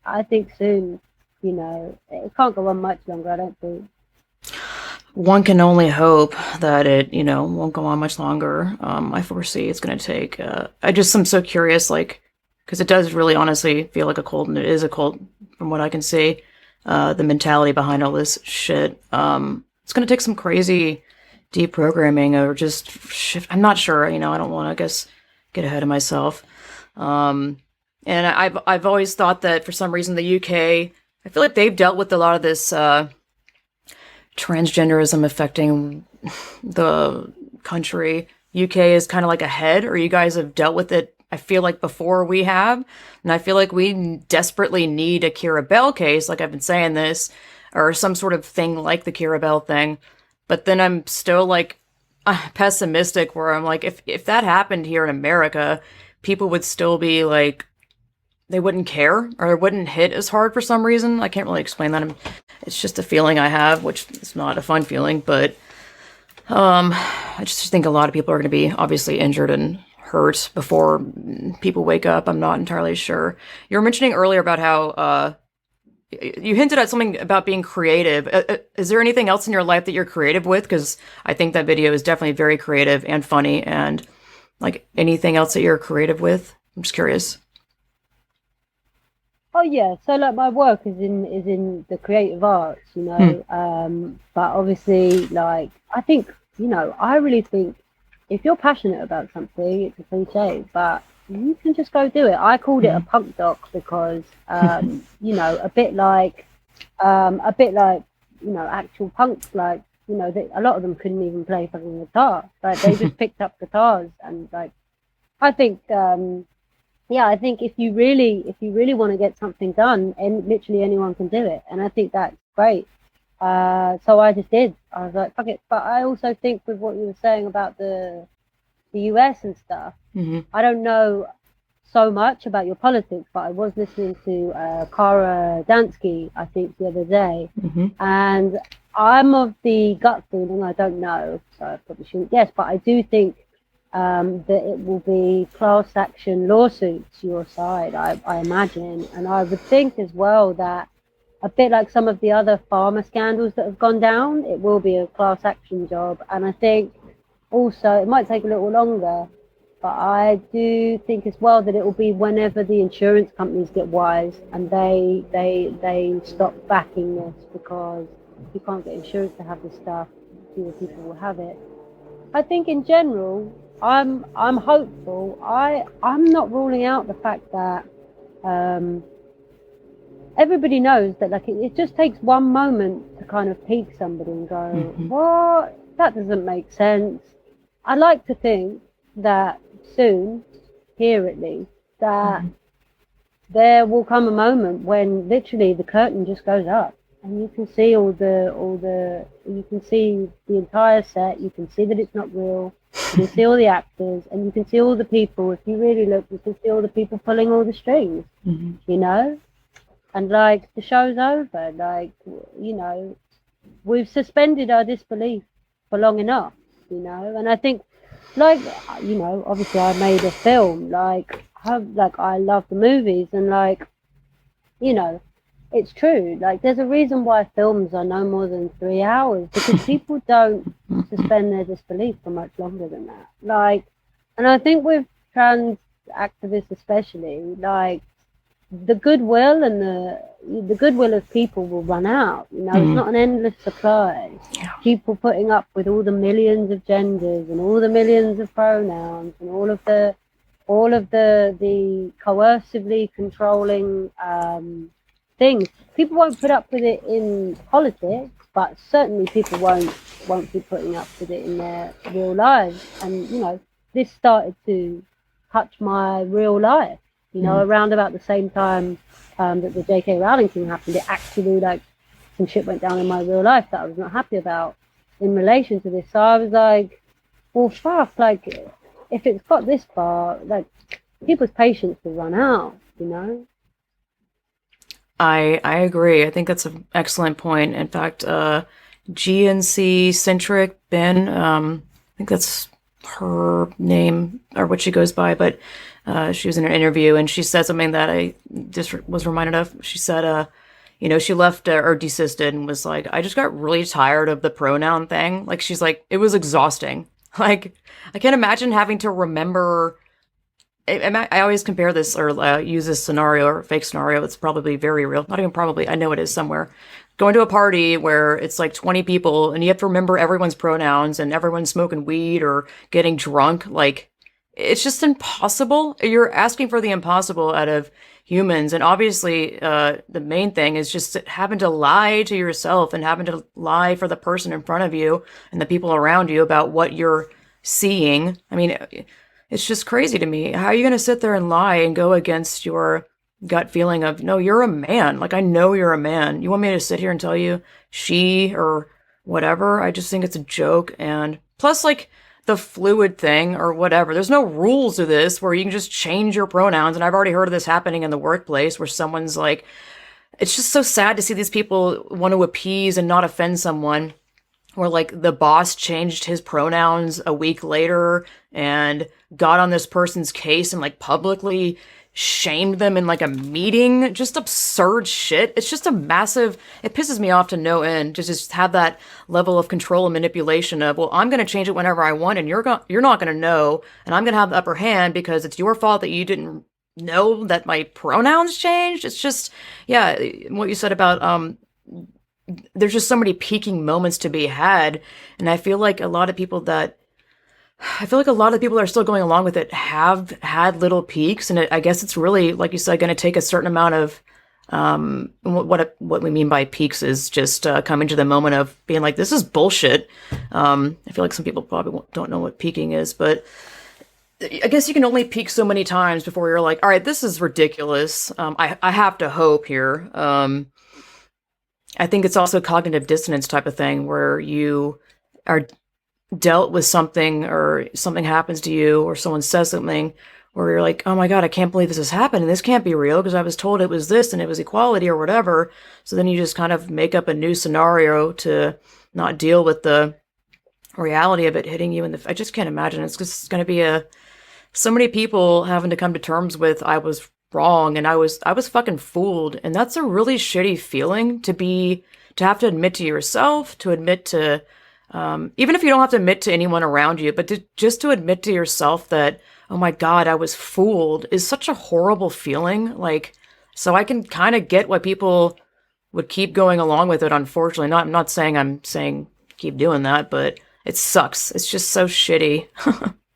Speaker 2: I think soon, it can't go on much longer, I don't think.
Speaker 1: One can only hope that it, won't go on much longer. I foresee it's going to take. I just am so curious, like, because it does really honestly feel like a cult, and it is a cult from what I can see. The mentality behind all this shit. It's going to take some crazy deprogramming or just shift. I'm not sure. I don't want to, I guess, get ahead of myself. And I've always thought that for some reason the UK, I feel like they've dealt with a lot of this transgenderism affecting the country. UK is kind of like ahead, or you guys have dealt with it, I feel like, before we have. And I feel like we desperately need a Kira Bell case, like I've been saying this, or some sort of thing like the Kira Bell thing. But then I'm still like pessimistic, where I'm like, if that happened here in America, people would still be like they wouldn't care or it wouldn't hit as hard for some reason. I can't really explain that. It's just a feeling I have, which is not a fun feeling, but I just think a lot of people are going to be obviously injured and hurt before people wake up. I'm not entirely sure. You were mentioning earlier about how you hinted at something about being creative. Is there anything else in your life that you're creative with? Because I think that video is definitely very creative and funny. And like anything else that you're creative with? I'm just curious.
Speaker 2: Oh yeah, so like my work is in the creative arts,
Speaker 1: Hmm.
Speaker 2: but obviously like I think, I really think if you're passionate about something, it's a cliche, but you can just go do it. I called it a
Speaker 1: Hmm.
Speaker 2: punk doc because a bit like actual punks, like a lot of them couldn't even play fucking guitar, like they just picked up guitars and like I think yeah, I think if you really want to get something done, and literally anyone can do it, and I think that's great. So I just did. I was like, fuck it. But I also think with what you were saying about the US and stuff,
Speaker 1: Hmm.
Speaker 2: I don't know so much about your politics, but I was listening to Kara Dansky, I think, the other day,
Speaker 1: Hmm.
Speaker 2: and I'm of the gut feeling, I don't know, so I probably shouldn't guess, but I do think that it will be class action lawsuits your side, I imagine. And I would think as well that a bit like some of the other pharma scandals that have gone down, it will be a class action job. And I think also it might take a little longer, but I do think as well that it will be whenever the insurance companies get wise and they stop backing this because you can't get insurance to have this stuff, fewer people will have it. I think in general, I'm hopeful. I'm not ruling out the fact that um, everybody knows that like it just takes one moment to kind of pique somebody and go,
Speaker 1: Hmm.
Speaker 2: what? That doesn't make sense. I like to think that soon, here at least, that
Speaker 1: Hmm.
Speaker 2: there will come a moment when literally the curtain just goes up and you can see you can see the entire set, you can see that it's not real, you can see all the actors, and you can see all the people. If you really look, you can see all the people pulling all the strings,
Speaker 1: Hmm.
Speaker 2: you know and like the show's over. Like, we've suspended our disbelief for long enough, and I think, like, obviously I made a film, I love the movies, and like, you know, it's true. Like, there's a reason why films are no more than 3 hours because people don't suspend their disbelief for much longer than that. Like, and I think with trans activists especially, like, the goodwill and the goodwill of people will run out. It's
Speaker 1: Hmm.
Speaker 2: not an endless supply.
Speaker 1: Yeah.
Speaker 2: People putting up with all the millions of genders and all the millions of pronouns and all of the coercively controlling things. People won't put up with it in politics, but certainly people won't be putting up with it in their real lives. And this started to touch my real life.
Speaker 1: Hmm.
Speaker 2: Around about the same time that the J.K. Rowling thing happened, it actually like some shit went down in my real life that I was not happy about in relation to this. So I was like, well, fuck, like if it's got this far, like people's patience will run out.
Speaker 1: I agree. I think that's an excellent point. In fact, GNC centric Ben, I think that's her name or what she goes by, but she was in an interview and she said something that I just was reminded of. She said, she left or desisted and was like, I just got really tired of the pronoun thing. Like, she's like, it was exhausting. Like, I can't imagine having to remember. I always compare this or use this scenario or fake scenario. It's probably very real. Not even probably. I know it is somewhere. Going to a party where it's like 20 people and you have to remember everyone's pronouns and everyone's smoking weed or getting drunk. Like, it's just impossible. You're asking for the impossible out of humans. And obviously, the main thing is just having to lie to yourself and having to lie for the person in front of you and the people around you about what you're seeing. I mean, it's just crazy to me. How are you going to sit there and lie and go against your gut feeling of, no, you're a man. Like, I know you're a man. You want me to sit here and tell you she or whatever? I just think it's a joke. And plus, like, the fluid thing or whatever. There's no rules to this where you can just change your pronouns. And I've already heard of this happening in the workplace where someone's like, it's just so sad to see these people want to appease and not offend someone. Where like the boss changed his pronouns a week later and got on this person's case and like publicly shamed them in like a meeting. Just absurd shit. It's just a massive, it pisses me off to no end to just have that level of control and manipulation of, well, I'm going to change it whenever I want and you're not going to know and I'm going to have the upper hand because it's your fault that you didn't know that my pronouns changed. It's just, yeah, what you said about there's just so many peaking moments to be had, and I feel like a lot of people that are still going along with it have had little peaks, and I guess it's really, like you said, going to take a certain amount of what we mean by peaks is just coming to the moment of being like, this is bullshit. I feel like some people probably don't know what peaking is, but I guess you can only peak so many times before you're like, all right, this is ridiculous. I have to hope here. I think it's also cognitive dissonance type of thing where you are dealt with something or something happens to you or someone says something where you're like, oh my God, I can't believe this has happened and this can't be real because I was told it was this and it was equality or whatever. So then you just kind of make up a new scenario to not deal with the reality of it hitting you in the. I just can't imagine. It's just going to be so many people having to come to terms with I was wrong and I was fucking fooled, and that's a really shitty feeling to have to admit to yourself, to admit to even if you don't have to admit to anyone around you, but just to admit to yourself that, oh my God, I was fooled is such a horrible feeling. Like, so I can kind of get why people would keep going along with it. Unfortunately, I'm not saying I'm saying keep doing that, but it sucks. It's just so shitty.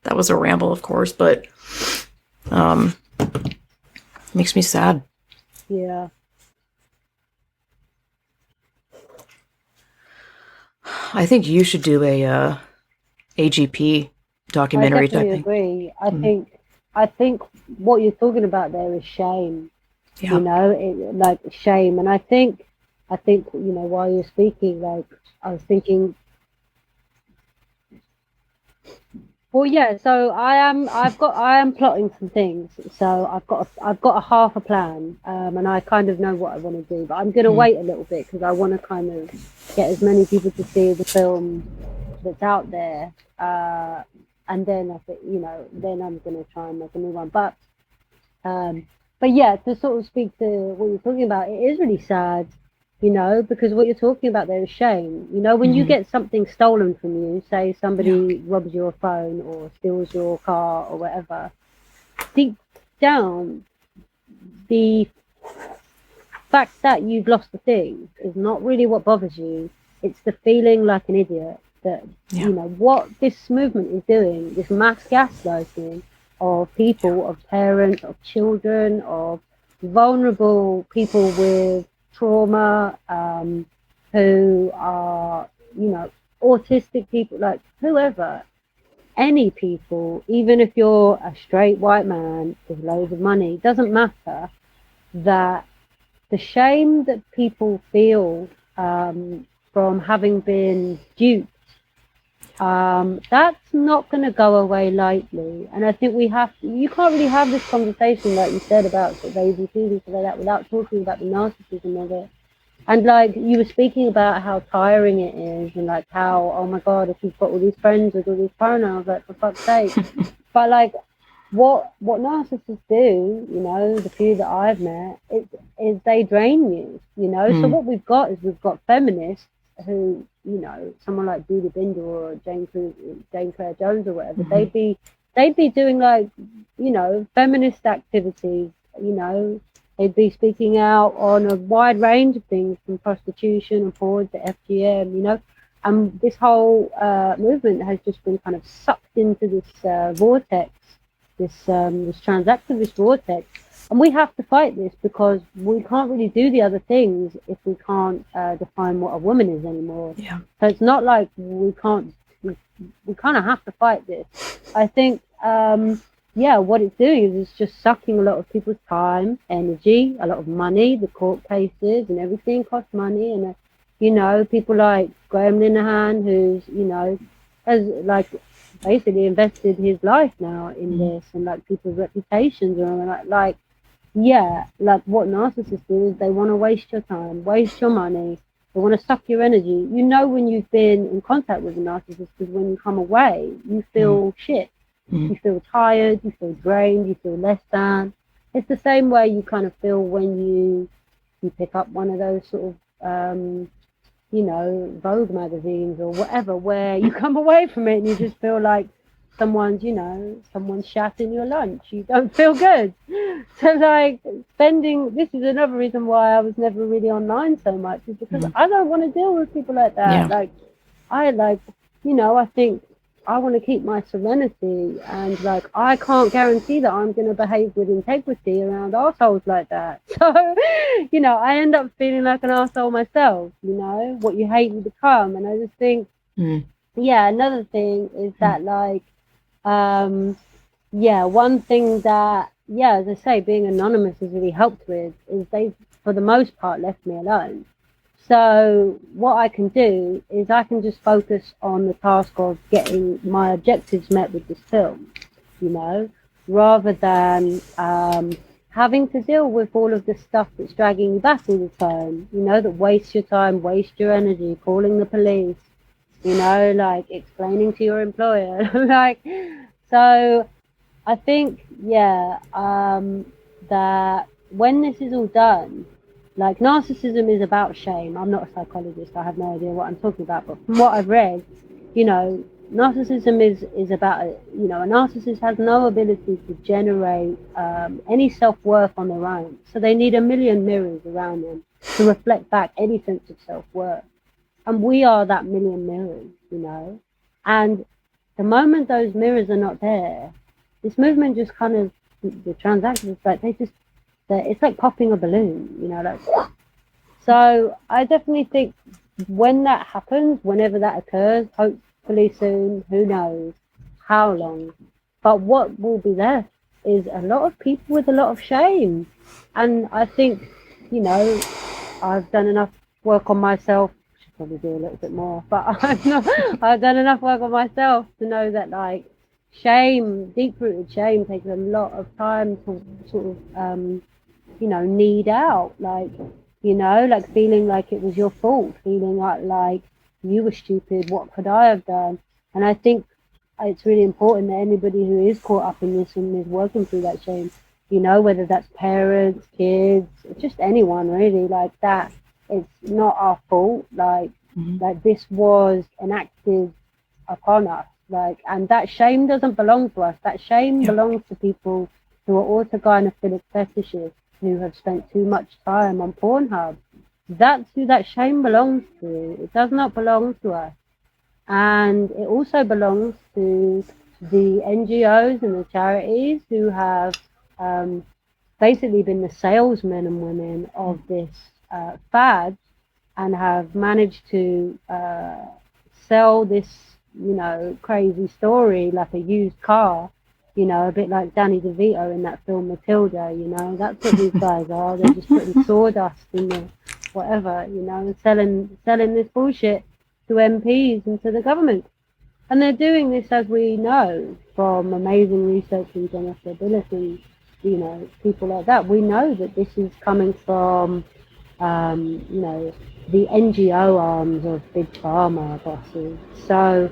Speaker 1: That was a ramble, of course, but makes me sad.
Speaker 2: Yeah.
Speaker 1: I think you should do a AGP documentary
Speaker 2: I definitely
Speaker 1: type thing.
Speaker 2: agree. I think what you're talking about there is shame.
Speaker 1: Yeah.
Speaker 2: You know, like shame, and I think while you're speaking, like I was thinking. Well, yeah. So I am plotting some things. So I've got a half a plan, and I kind of know what I want to do. But I'm going to wait a little bit because I want to kind of get as many people to see the film that's out there, and then I think then I'm going to try and make a new one. But yeah, to sort of speak to what you're talking about, it is really sad. Because what you're talking about there is shame. When you get something stolen from you, say somebody robs your phone or steals your car or whatever, deep down, the fact that you've lost the thing is not really what bothers you. It's the feeling like an idiot that, what this movement is doing, this mass gaslighting of people, of parents, of children, of vulnerable people with trauma, who are, autistic people, like whoever, any people, even if you're a straight white man with loads of money, doesn't matter, that the shame that people feel from having been duped, that's not going to go away lightly. And I think you can't really have this conversation like you said about sort of ABCs and stuff like that without talking about the narcissism of it. And like you were speaking about how tiring it is and like how, oh my God, if you've got all these friends with all these pronouns, like for fuck's sake. But like what narcissists do, the few that I've met, is they drain you, So what we've got feminists who, someone like Judy Binder or Jane Claire Jones or whatever, they'd be doing like, feminist activities, they'd be speaking out on a wide range of things from prostitution and forward to FGM, and this whole movement has just been kind of sucked into this vortex, this transactivist vortex. And we have to fight this because we can't really do the other things if we can't define what a woman is anymore.
Speaker 1: Yeah.
Speaker 2: So it's not like we can't. We kind of have to fight this. I think, what it's doing is it's just sucking a lot of people's time, energy, a lot of money. The court cases and everything costs money, and people like Graham Linehan, who's has like basically invested his life now in this, and like people's reputations are like yeah, like what narcissists do is they want to waste your time, waste your money. They want to suck your energy. You know when you've been in contact with a narcissist because when you come away, you feel shit. You feel tired, you feel drained, you feel less than. It's the same way you kind of feel when you pick up one of those sort of Vogue magazines or whatever, where you come away from it and you just feel like someone's shat in your lunch. You don't feel good. So like this is another reason why I was never really online so much, is because I don't want to deal with people like that.
Speaker 1: Yeah.
Speaker 2: Like I think I want to keep my serenity, and like I can't guarantee that I'm going to behave with integrity around assholes like that. So, I end up feeling like an asshole myself. What you hate you become, and I just think, yeah. Another thing is that one thing that, as I say, being anonymous has really helped with is they've, for the most part, left me alone. So what I can do is I can just focus on the task of getting my objectives met with this film, rather than having to deal with all of the stuff that's dragging you back all the time, that wastes your time, wastes your energy, calling the police, like explaining to your employer. So I think, that when this is all done, like narcissism is about shame. I'm not a psychologist. I have no idea what I'm talking about. But from what I've read, narcissism is about, a narcissist has no ability to generate any self-worth on their own. So they need a million mirrors around them to reflect back any sense of self-worth. And we are that million mirrors, And the moment those mirrors are not there, this movement just kind of, the transactions, like it's like popping a balloon, So I definitely think when that happens, whenever that occurs, hopefully soon, who knows how long, but what will be left is a lot of people with a lot of shame. And I think, I've done enough work on myself. I should probably do a little bit more, but I've done enough work on myself to know that like shame, deep-rooted shame, takes a lot of time to sort of need out, like feeling like it was your fault, feeling like you were stupid, what could I have done? And I think it's really important that anybody who is caught up in this and is working through that shame, whether that's parents, kids, just anyone really, like that, it's not our fault, like this was enacted upon us, and that shame doesn't belong to us. That shame belongs to people who are autogynephilic fetishists, who have spent too much time on Pornhub. That's who that shame belongs to. It does not belong to us. And it also belongs to the NGOs and the charities who have basically been the salesmen and women of this fad, and have managed to sell this, crazy story like a used car. A bit like Danny DeVito in that film Matilda, that's what these guys are. They're just putting sawdust in the whatever, and selling this bullshit to MPs and to the government. And they're doing this, as we know, from amazing research in Jennifer Ability, people like that. We know that this is coming from, the NGO arms of big pharma bosses. So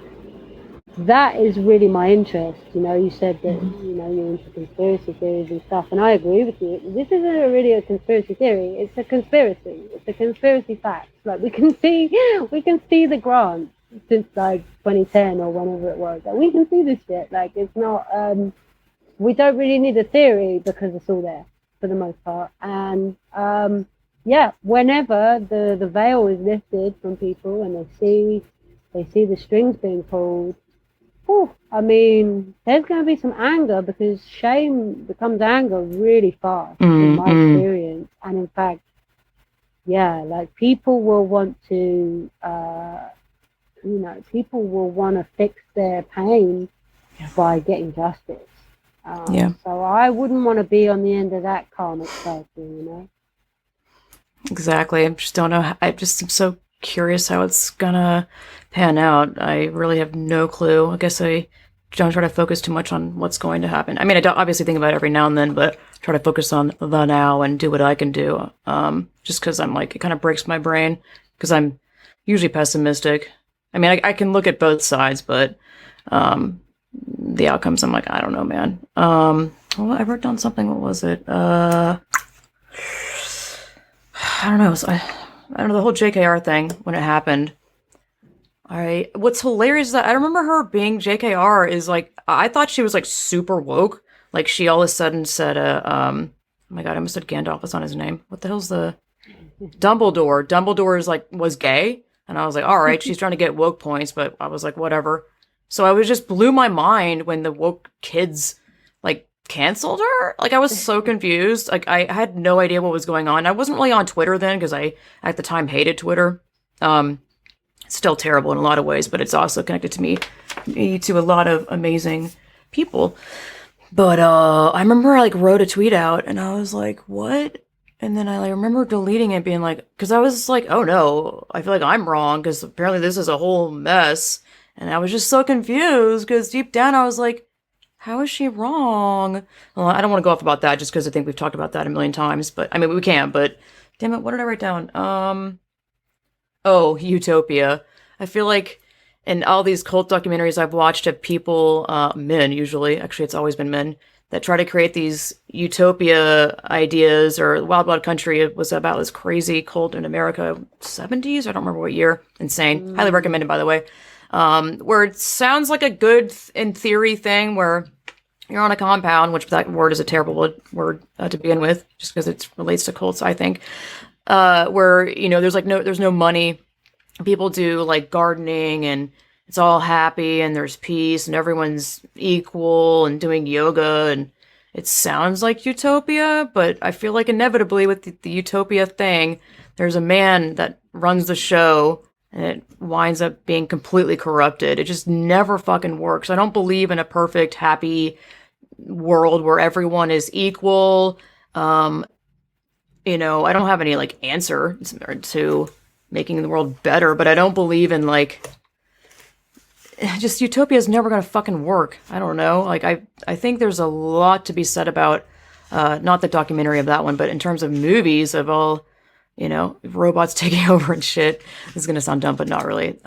Speaker 2: that is really my interest. You said that, you're into conspiracy theories and stuff, and I agree with you. This isn't really a conspiracy theory, it's a conspiracy. It's a conspiracy fact. Like we can see the grants since like 2010 or whenever it was. Like, we can see this shit. Like it's not, we don't really need a theory because it's all there for the most part. And whenever the veil is lifted from people and they see the strings being pulled, I mean, there's going to be some anger, because shame becomes anger really fast, in my experience. And in fact, like people will want to, people will want to fix their pain by getting justice. So I wouldn't want to be on the end of that karmic cycle,
Speaker 1: Exactly. I just don't know. I just am so curious how it's gonna pan out. I really have no clue. I guess I don't try to focus too much on what's going to happen. I mean, I don't obviously think about it every now and then, but try to focus on the now and do what I can do. Just because I'm like, it kind of breaks my brain because I'm usually pessimistic. I mean, I can look at both sides, but the outcomes, I'm like, I don't know, man. Well, I wrote down something. What was it? I don't know. I don't know, the whole JKR thing when it happened. What's hilarious is that I remember her being JKR is like, I thought she was like super woke. Like she all of a sudden said, oh my God, I almost said Gandalf. That's not his name. What the hell's the Dumbledore? Dumbledore is like, was gay. And I was like, all right, she's trying to get woke points, but I was like, whatever. So I was just blew my mind when the woke kids like canceled her. Like I was so confused. Like I had no idea what was going on. I wasn't really on Twitter then because I at the time hated Twitter. It's still terrible in a lot of ways, but it's also connected to me to a lot of amazing people. But I remember I like wrote a tweet out and I was like, what? And then I like remember deleting it being like, because I was like, oh no, I feel like I'm wrong because apparently this is a whole mess. And I was just so confused because deep down I was like, how is she wrong? Well, I don't want to go off about that just because I think we've talked about that a million times. But I mean, we can, but damn it, what did I write down? Oh, Utopia. I feel like in all these cult documentaries I've watched of people, men usually, actually it's always been men, that try to create these utopia ideas, or Wild Wild Country, it was about this crazy cult in America, 70s? I don't remember what year. Insane. Highly recommended, by the way. Where it sounds like a good, in theory, thing where you're on a compound, which that word is a terrible word to begin with, just because it relates to cults, I think. Where, you know, there's no money. People do like gardening and it's all happy and there's peace and everyone's equal and doing yoga, and it sounds like utopia, but I feel like inevitably with the utopia thing, there's a man that runs the show and it winds up being completely corrupted. It just never fucking works. I don't believe in a perfect, happy world where everyone is equal. You know, I don't have any like answer to making the world better, but I don't believe in like, just utopia is never going to fucking work. I don't know. Like I think there's a lot to be said about, not the documentary of that one, but in terms of movies of all, you know, robots taking over and shit. This is going to sound dumb, but not really.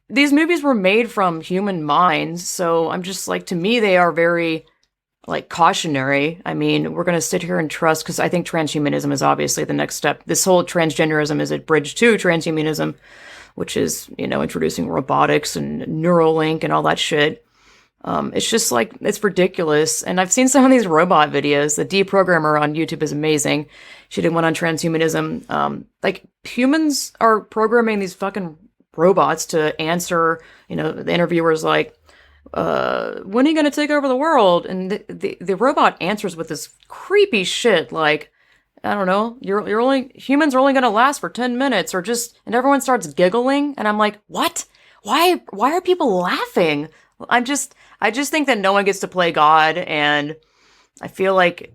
Speaker 1: These movies were made from human minds. So I'm just like, to me, they are very like cautionary. I mean, we're going to sit here and trust, because I think transhumanism is obviously the next step. This whole transgenderism is a bridge to transhumanism, which is, you know, introducing robotics and Neuralink and all that shit. It's just like, it's ridiculous. And I've seen some of these robot videos. The deprogrammer on YouTube is amazing. She did one on transhumanism. Like humans are programming these fucking robots to answer, you know, the interviewer's like, when are you going to take over the world? And the robot answers with this creepy shit. Like, I don't know, humans are only going to last for 10 minutes or just, and everyone starts giggling. And I'm like, what? Why are people laughing? I just think that no one gets to play God. And I feel like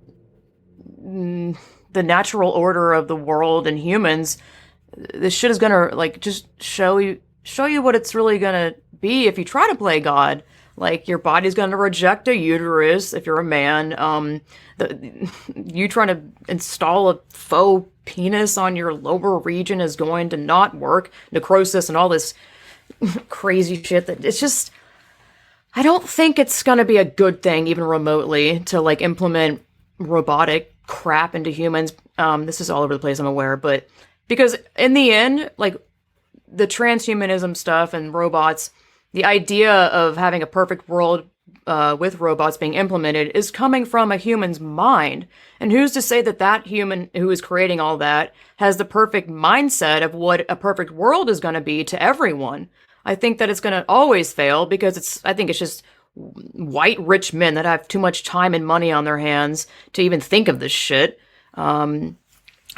Speaker 1: the natural order of the world and humans, this shit is going to like, just show you what it's really going to be if you try to play God. Like, your body's going to reject a uterus if you're a man. You trying to install a faux penis on your lower region is going to not work. Necrosis and all this crazy shit. That it's just, I don't think it's going to be a good thing, even remotely, to like implement robotic crap into humans. This is all over the place, I'm aware, but because in the end, like the transhumanism stuff and robots, the idea of having a perfect world with robots being implemented is coming from a human's mind. And who's to say that that human who is creating all that has the perfect mindset of what a perfect world is going to be to everyone? I think that it's going to always fail because I think it's just white rich men that have too much time and money on their hands to even think of this shit.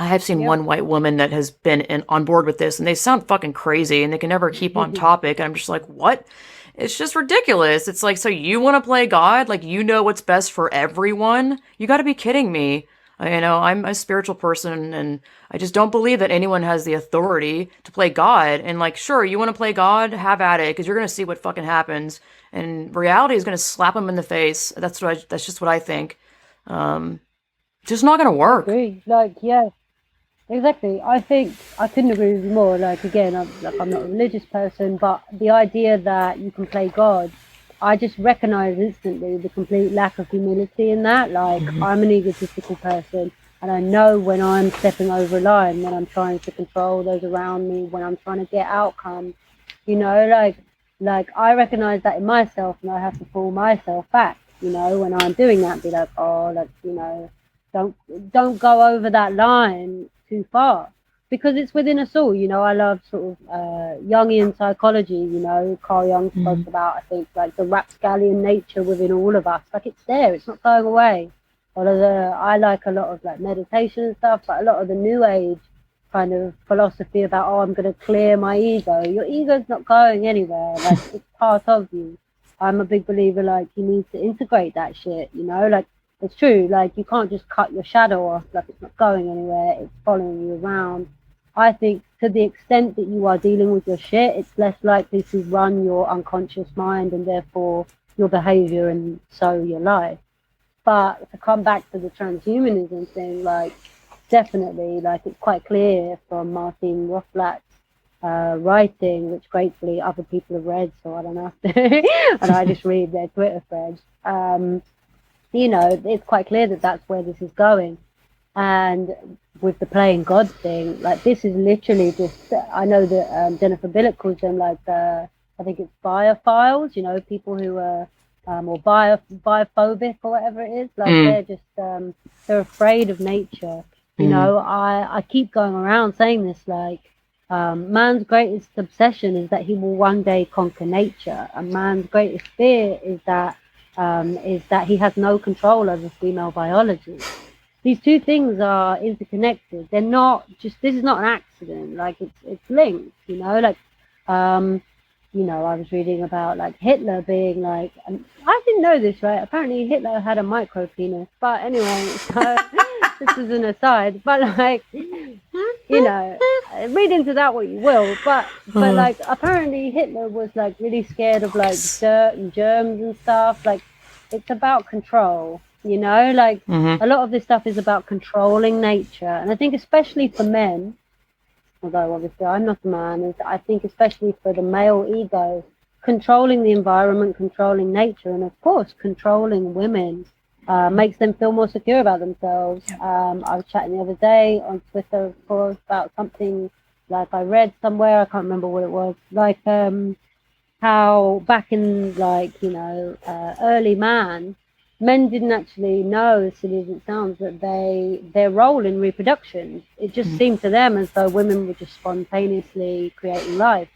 Speaker 1: I have seen one white woman that has been on board with this, and they sound fucking crazy, and they can never keep on topic. And I'm just like, what? It's just ridiculous. It's like, so you want to play God? Like, you know what's best for everyone? You got to be kidding me. You know, I'm a spiritual person and I just don't believe that anyone has the authority to play God. And like, sure, you want to play God, have at it, because you're gonna see what fucking happens. And reality is gonna slap them in the face. That's just what I think. Um, just not gonna
Speaker 2: I
Speaker 1: work.
Speaker 2: agree. Like, yeah, exactly. I think I couldn't agree with you more. Like, again, I'm not a religious person, but the idea that you can play God, I just recognize instantly the complete lack of humility in that. Like, I'm an egotistical person, and I know when I'm stepping over a line, when I'm trying to control those around me, when I'm trying to get outcomes. You know, like I recognize that in myself, and I have to pull myself back. You know, when I'm doing that, be like, oh, like, you know, don't don't go over that line too far, because it's within us all. You know, I love sort of Jungian psychology. You know, Carl Jung spoke about, I think, like the rapscallion nature within all of us. Like, it's there, it's not going away. I like a lot of like meditation and stuff, but a lot of the new age kind of philosophy about, oh, I'm going to clear my ego. Your ego's not going anywhere. Like, it's part of you. I'm a big believer, like, you need to integrate that shit, you know? Like, it's true, like, you can't just cut your shadow off, like, it's not going anywhere, it's following you around. I think to the extent that you are dealing with your shit, it's less likely to run your unconscious mind and therefore your behavior and so your life. But to come back to the transhumanism thing, like, definitely, like, it's quite clear from Martin Rothblatt's writing, which gratefully other people have read, so I don't have to, and I just read their Twitter threads. You know, it's quite clear that that's where this is going. And with the playing God thing, like, this is literally just, I know that Jennifer Billock calls them like, I think it's biophiles, you know, people who are, or biophobic or whatever it is. Like, they're just, they're afraid of nature. You know, I keep going around saying this, like, man's greatest obsession is that he will one day conquer nature, and man's greatest fear is that he has no control over female biology. These two things are interconnected. They're not just, this is not an accident. Like, it's linked. You know, like, you know, I was reading about like Hitler being like, I didn't know this, right? Apparently Hitler had a micro penis. But anyway, so this is an aside. But like, you know, read into that what you will. But like, apparently Hitler was like really scared of like dirt and germs and stuff. Like, it's about control. You know, like, a lot of this stuff is about controlling nature, and I think especially for men, although obviously I'm not a man, is I think especially for the male ego, controlling the environment, controlling nature, and of course controlling women makes them feel more secure about themselves. I was chatting the other day on Twitter, of course, about something like I read somewhere, I can't remember what it was, like how back in, like, you know, early man, men didn't actually know, as silly as it sounds, that their role in reproduction, it just seemed to them as though women were just spontaneously creating life.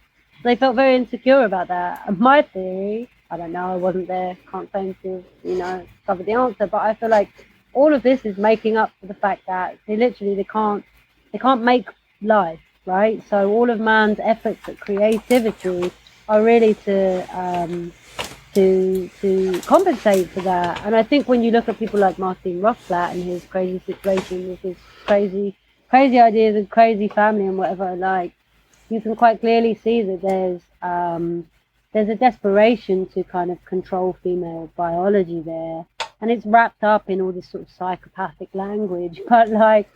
Speaker 2: They felt very insecure about that. And my theory, I don't know, I wasn't there, can't claim to, you know, cover the answer, but I feel like all of this is making up for the fact that they can't make life, right? So all of man's efforts at creativity are really to compensate for that. And I think when you look at people like Martin Rothblatt and his crazy situation with his crazy ideas and crazy family and whatever, like, you can quite clearly see that there's a desperation to kind of control female biology there, and it's wrapped up in all this sort of psychopathic language. But like,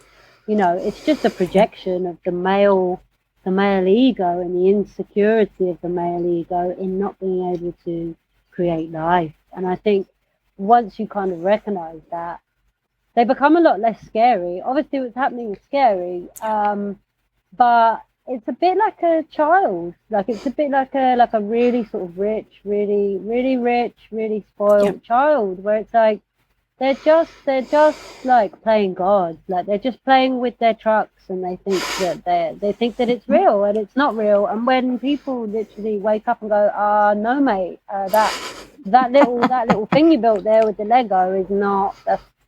Speaker 2: you know, it's just a projection of the male ego and the insecurity of the male ego in not being able to create life. And I think once you kind of recognize that, they become a lot less scary. Obviously what's happening is scary, but it's a bit like a child. Like, it's a bit like a really sort of rich, really rich, really spoiled child, where it's like they're just like playing God. Like, they're just playing with their trucks, and they think that it's real, and it's not real. And when people literally wake up and go, no mate, that little thing you built there with the Lego is not,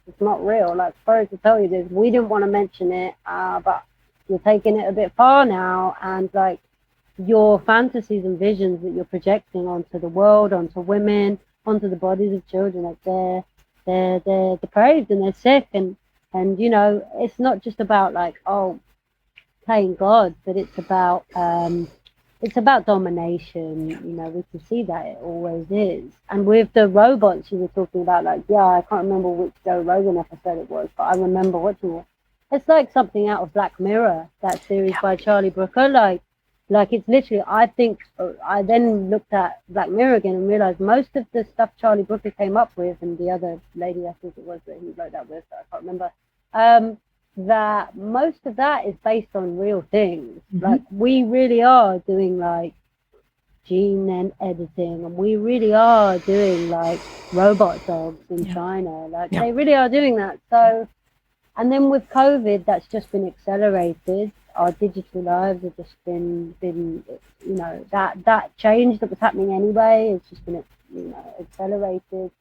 Speaker 2: it's not real. Like, sorry to tell you this, we didn't want to mention it, but you're taking it a bit far now, and like, your fantasies and visions that you're projecting onto the world, onto women, onto the bodies of children, like, they're depraved and they're sick. And And it's not just about like, oh, playing God, but it's about domination. We can see that it always is. And with the robots you were talking about, like, yeah, I can't remember which Joe Rogan episode it was, but I remember watching it. It's like something out of Black Mirror, that series
Speaker 1: Yeah.
Speaker 2: by Charlie Brooker. Like it's literally. I think I then looked at Black Mirror again and realized most of the stuff Charlie Brooker came up with, and the other lady I think it was that he wrote that with, I can't remember. That most of that is based on real things. Like we really are doing like gene and editing, and we really are doing like robot dogs in China. Like they really are doing that. So, and then with COVID, that's just been accelerated. Our digital lives have just been that change that was happening anyway. It's just been accelerated.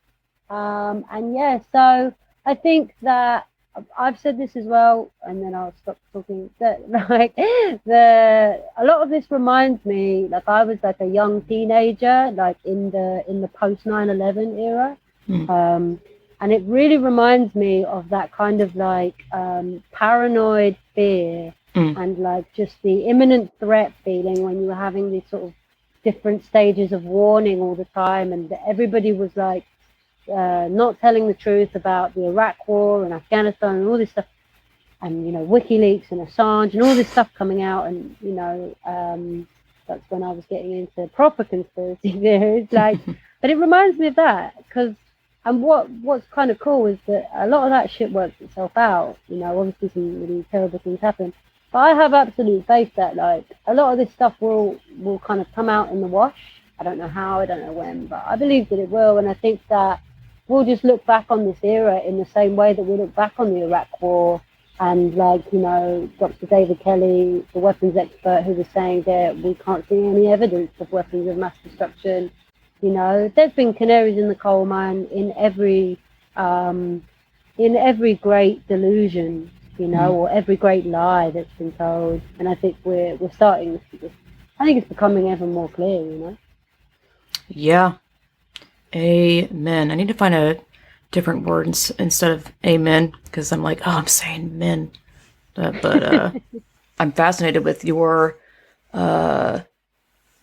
Speaker 2: And yeah, so I think that I've said this as well, and then I'll stop talking. That like a lot of this reminds me, like I was like a young teenager, like in the post 9/11 era, and it really reminds me of that kind of like paranoid fear and like just the imminent threat feeling when you were having these sort of different stages of warning all the time, and everybody was like not telling the truth about the Iraq War and Afghanistan and all this stuff, and WikiLeaks and Assange and all this stuff coming out, and that's when I was getting into proper conspiracy theories. Like, but it reminds me of that and what's kind of cool is that a lot of that shit works itself out. Obviously some really terrible things happen, but I have absolute faith that like a lot of this stuff will kind of come out in the wash. I don't know how, I don't know when, but I believe that it will, and I think that we'll just look back on this era in the same way that we look back on the Iraq War. And like, Dr. David Kelly, the weapons expert, who was saying that we can't see any evidence of weapons of mass destruction. There's been canaries in the coal mine in every great delusion, or every great lie that's been told. And I think we're starting to just, I think it's becoming ever more clear,
Speaker 1: Yeah. Amen. I need to find a different word instead of amen, because I'm like, oh, I'm saying men. But I'm fascinated with your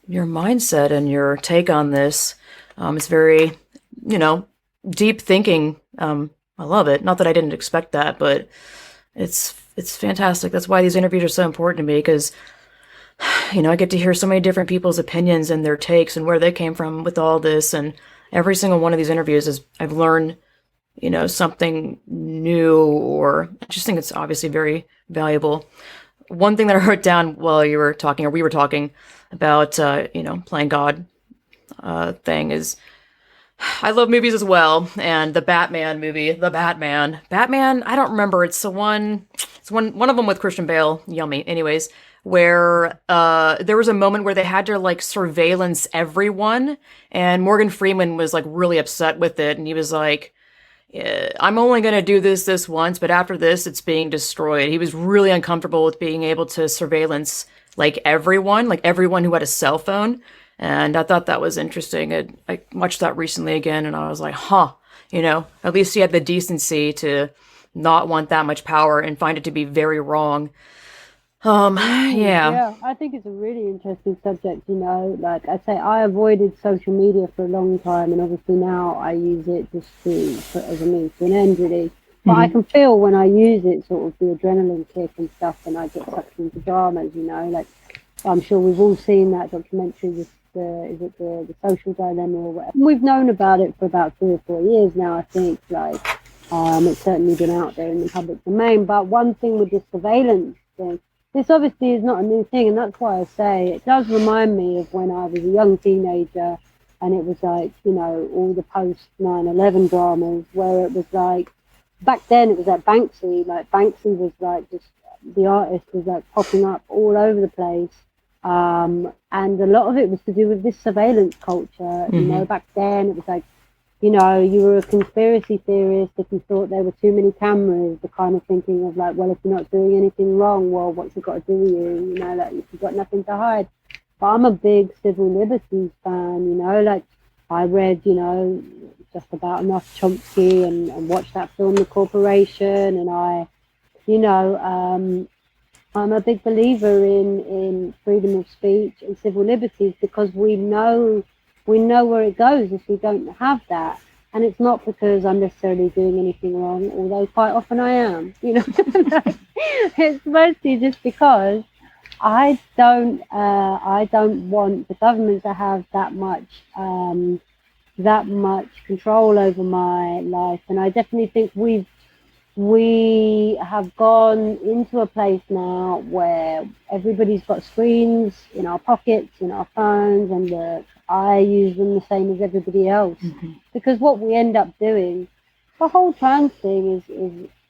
Speaker 1: mindset and your take on this. It's very, deep thinking. I love it. Not that I didn't expect that, but it's fantastic. That's why these interviews are so important to me, because I get to hear so many different people's opinions and their takes and where they came from with all this. And every single one of these interviews is I've learned, something new, or I just think it's obviously very valuable. One thing that I wrote down while you were talking, or we were talking about, playing God thing is, I love movies as well. And the Batman movie, Batman, I don't remember. It's one of them with Christian Bale. Yummy. Anyways, where there was a moment where they had to like surveillance everyone, and Morgan Freeman was like really upset with it, and he was like, I'm only going to do this once, but after this it's being destroyed. He was really uncomfortable with being able to surveillance like everyone who had a cell phone. And I thought that was interesting. I watched that recently again, and I was like, at least he had the decency to not want that much power and find it to be very wrong.
Speaker 2: Yeah, I think it's a really interesting subject. Like I say, I avoided social media for a long time, and obviously now I use it just as a means to an end, really. But I can feel when I use it, sort of the adrenaline kick and stuff, and I get sucked into dramas. Like I'm sure we've all seen that documentary with the social dilemma or whatever. We've known about it for about 3 or 4 years now, I think. Like it's certainly been out there in the public domain. But one thing with this surveillance thing, this obviously is not a new thing, and that's why I say it does remind me of when I was a young teenager, and it was like, all the post 9/11 dramas, where it was like, back then it was like Banksy was like just, the artist was like popping up all over the place, and a lot of it was to do with this surveillance culture. Back then it was like, you were a conspiracy theorist if you thought there were too many cameras, the kind of thinking of like, well, if you're not doing anything wrong, well, what's it got to do with you? Like if you've got nothing to hide. But I'm a big civil liberties fan, like I read, just about enough Chomsky and watched that film, The Corporation, and you know, I'm a big believer in freedom of speech and civil liberties because we know where it goes if we don't have that. And it's not because I'm necessarily doing anything wrong, although quite often I am. You know, it's mostly just because I don't want the government to have that much control over my life, and I definitely think we have gone into a place now where everybody's got screens in our pockets, in our phones, and I use them the same as everybody else. Mm-hmm. Because what we end up doing, the whole trans thing is,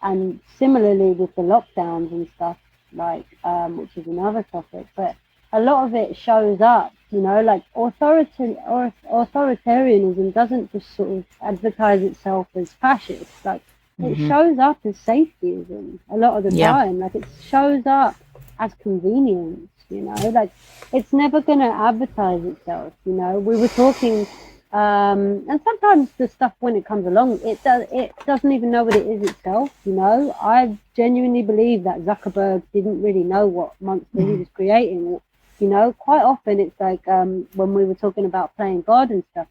Speaker 2: and similarly with the lockdowns and stuff, like, which is another topic, but a lot of it shows up, you know, like authoritarianism doesn't just sort of advertise itself as fascist, like, it shows up as safetyism a lot of the time. Like, it shows up as convenience, you know, like, it's never going to advertise itself, you know. We were talking, and sometimes the stuff, when it comes along, it doesn't even know what it is itself, you know. I genuinely believe that Zuckerberg didn't really know what monster he was creating, you know. Quite often it's like, when we were talking about playing God and stuff,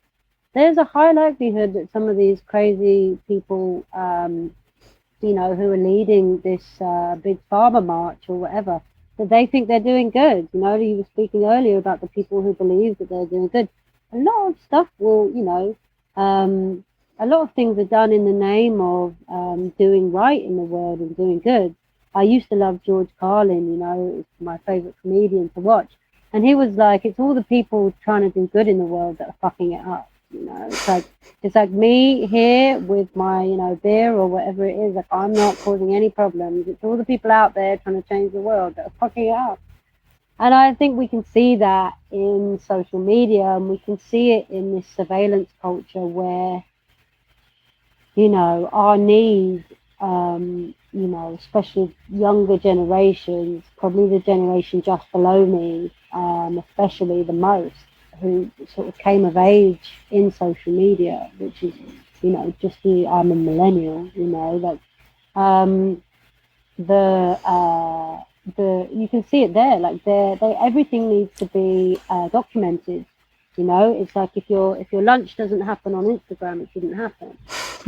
Speaker 2: there's a high likelihood that some of these crazy people, you know, who are leading this big pharma march or whatever, that they think they're doing good. You know, you were speaking earlier about the people who believe that they're doing good. A lot of stuff will, you know, a lot of things are done in the name of doing right in the world and doing good. I used to love George Carlin, you know, it's my favorite comedian to watch. And he was like, it's all the people trying to do good in the world that are fucking it up. You know, it's like me here with my, you know, beer or whatever it is. Like, I'm not causing any problems. It's all the people out there trying to change the world that are fucking it up. And I think we can see that in social media, and we can see it in this surveillance culture where, you know, our need, you know, especially younger generations, probably the generation just below me, especially the most, who sort of came of age in social media, which is, you know, just I'm a millennial, you know, like, you can see it there, like, everything needs to be documented, you know. It's like, if your lunch doesn't happen on Instagram, it shouldn't happen,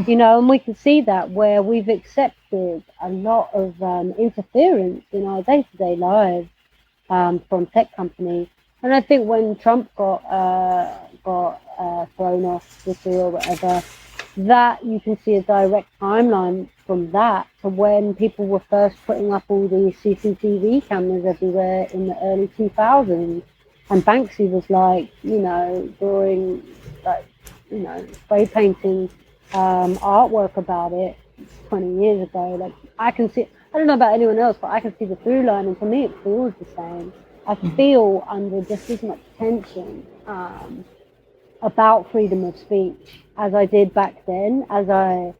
Speaker 2: you know. And we can see that where we've accepted a lot of interference in our day-to-day lives from tech companies. And I think when Trump got thrown off Twitter or whatever, that you can see a direct timeline from that to when people were first putting up all these CCTV cameras everywhere in the early 2000s. And Banksy was like, you know, drawing, like, you know, spray painting artwork about it 20 years ago. Like, I can see, I don't know about anyone else, but I can see the through line, and for me it feels the same. I feel under just as much tension about freedom of speech as I did back then, as I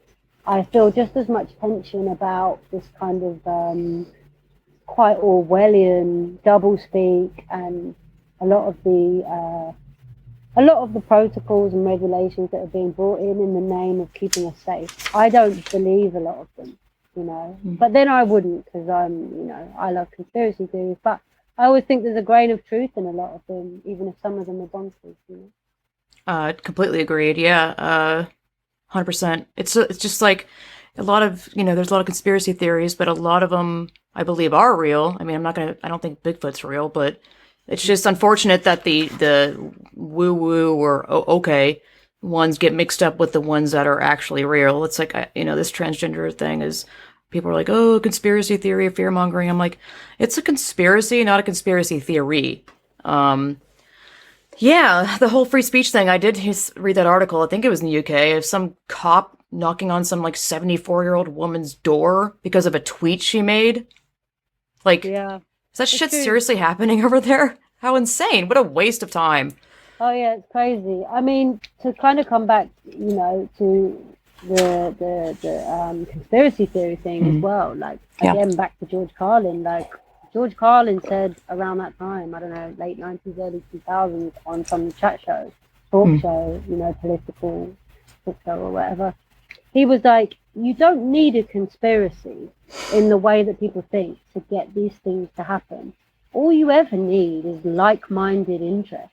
Speaker 2: feel just as much tension about this kind of quite Orwellian doublespeak and a lot of the protocols and regulations that are being brought in the name of keeping us safe. I don't believe a lot of them, you know. But then I wouldn't, because you know, I love conspiracy theories, but I always think there's a grain of truth in a lot of them, even if some of them are bonkers, you know.
Speaker 1: Completely agreed. Yeah, 100%. It's just like a lot of, you know, there's a lot of conspiracy theories, but a lot of them I believe are real. I mean, I don't think Bigfoot's real, but it's just unfortunate that the woo woo or okay ones get mixed up with the ones that are actually real. It's like, you know, this transgender thing is. People are like, oh, conspiracy theory, fear mongering. I'm like, it's a conspiracy, not a conspiracy theory. Yeah, the whole free speech thing. I did read that article. I think it was in the UK of some cop knocking on some like 74-year-old woman's door because of a tweet she made. Like, yeah, is that shit seriously happening over there? How insane! What a waste of time.
Speaker 2: Oh yeah, it's crazy. I mean, to kind of come back, you know, to the conspiracy theory thing as well, like, again, back to George Carlin. Like, George Carlin said around that time, I don't know, late 90s, early 2000s, on some chat show, talk show, you know, political crypto or whatever. He was like, you don't need a conspiracy in the way that people think to get these things to happen. All you ever need is like-minded interest.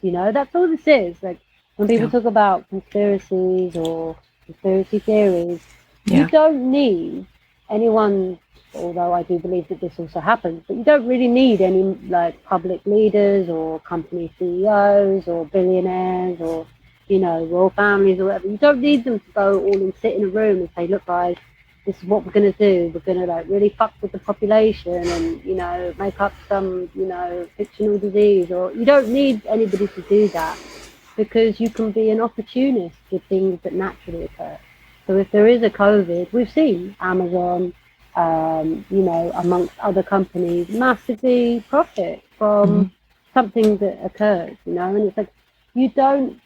Speaker 2: You know, that's all this is. Like when people talk about conspiracies or conspiracy theories, you don't need anyone, although I do believe that this also happens, but you don't really need any like public leaders or company CEOs or billionaires or, you know, royal families or whatever. You don't need them to go all and sit in a room and say, look guys, this is what we're going to do. We're going to like really fuck with the population and, you know, make up some, you know, fictional disease. Or you don't need anybody to do that, because you can be an opportunist with things that naturally occur. So if there is a COVID, we've seen Amazon, you know, amongst other companies, massively profit from something that occurs, you know, and it's like, you don't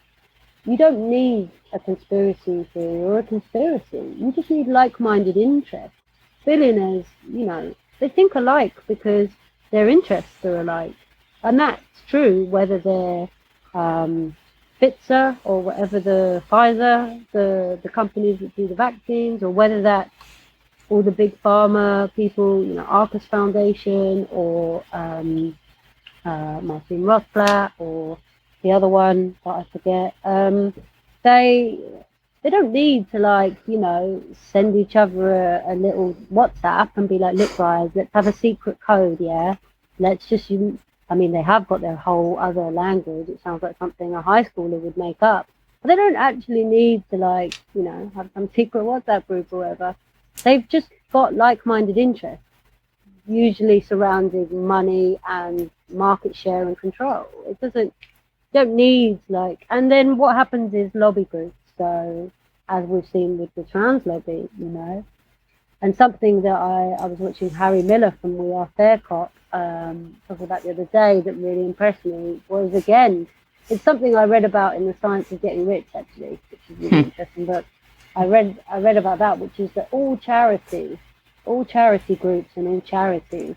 Speaker 2: need a conspiracy theory or a conspiracy. You just need like-minded interests. Billionaires, you know, they think alike because their interests are alike. And that's true whether they're Pfizer or whatever, the Pfizer, the companies that do the vaccines, or whether that's all the big pharma people, you know, Arcus Foundation or Martin Rothblatt or the other one that I forget. They don't need to, like, you know, send each other a little WhatsApp and be like, look guys, let's have a secret code, yeah? Let's just use, I mean, they have got their whole other language. It sounds like something a high schooler would make up. But they don't actually need to, like, you know, have some secret WhatsApp group or whatever. They've just got like-minded interests, usually surrounding money and market share and control. It doesn't, don't need, like, and then what happens is lobby groups. So as we've seen with the trans lobby, you know, and something that I was watching Harry Miller from We Are Faircott talk about the other day that really impressed me was, again, it's something I read about in The Science of Getting Rich, actually, which is a really interesting book. I read about that, which is that all charities, all charity groups and all charities,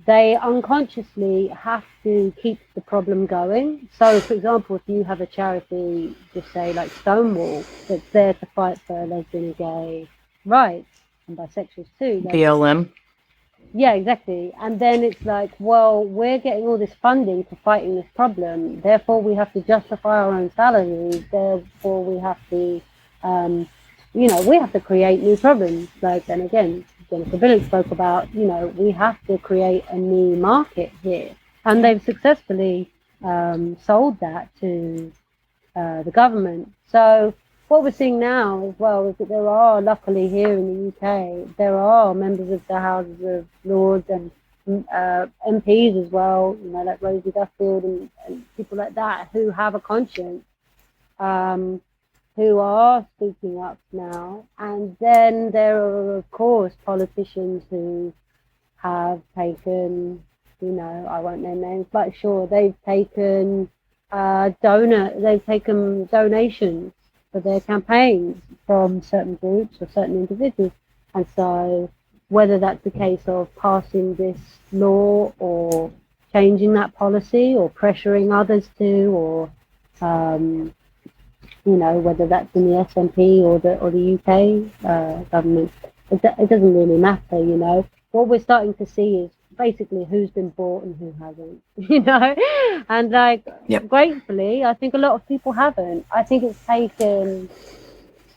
Speaker 2: they unconsciously have to keep the problem going. So, for example, if you have a charity, just say like Stonewall, that's there to fight for lesbian and gay rights and bisexuals too. Like,
Speaker 1: BLM.
Speaker 2: yeah, exactly. And then it's like, well, we're getting all this funding for fighting this problem, therefore we have to justify our own salaries, therefore we have to, you know, we have to create new problems. Like, and again, Jennifer Billig spoke about, you know, we have to create a new market here. And they've successfully sold that to the government. So what we're seeing now as well is that there are, luckily here in the UK, there are members of the Houses of Lords and MPs as well, you know, like Rosie Duffield and people like that who have a conscience, who are speaking up now. And then there are, of course, politicians who have taken, you know, I won't name names, but sure, they've taken donations for their campaigns from certain groups or certain individuals. And so whether that's the case of passing this law or changing that policy or pressuring others to, or you know, whether that's in the SNP or the UK government, it doesn't really matter, you know. What we're starting to see is basically who's been bought and who hasn't, you know. And like, gratefully, I think a lot of people haven't. I think it's taken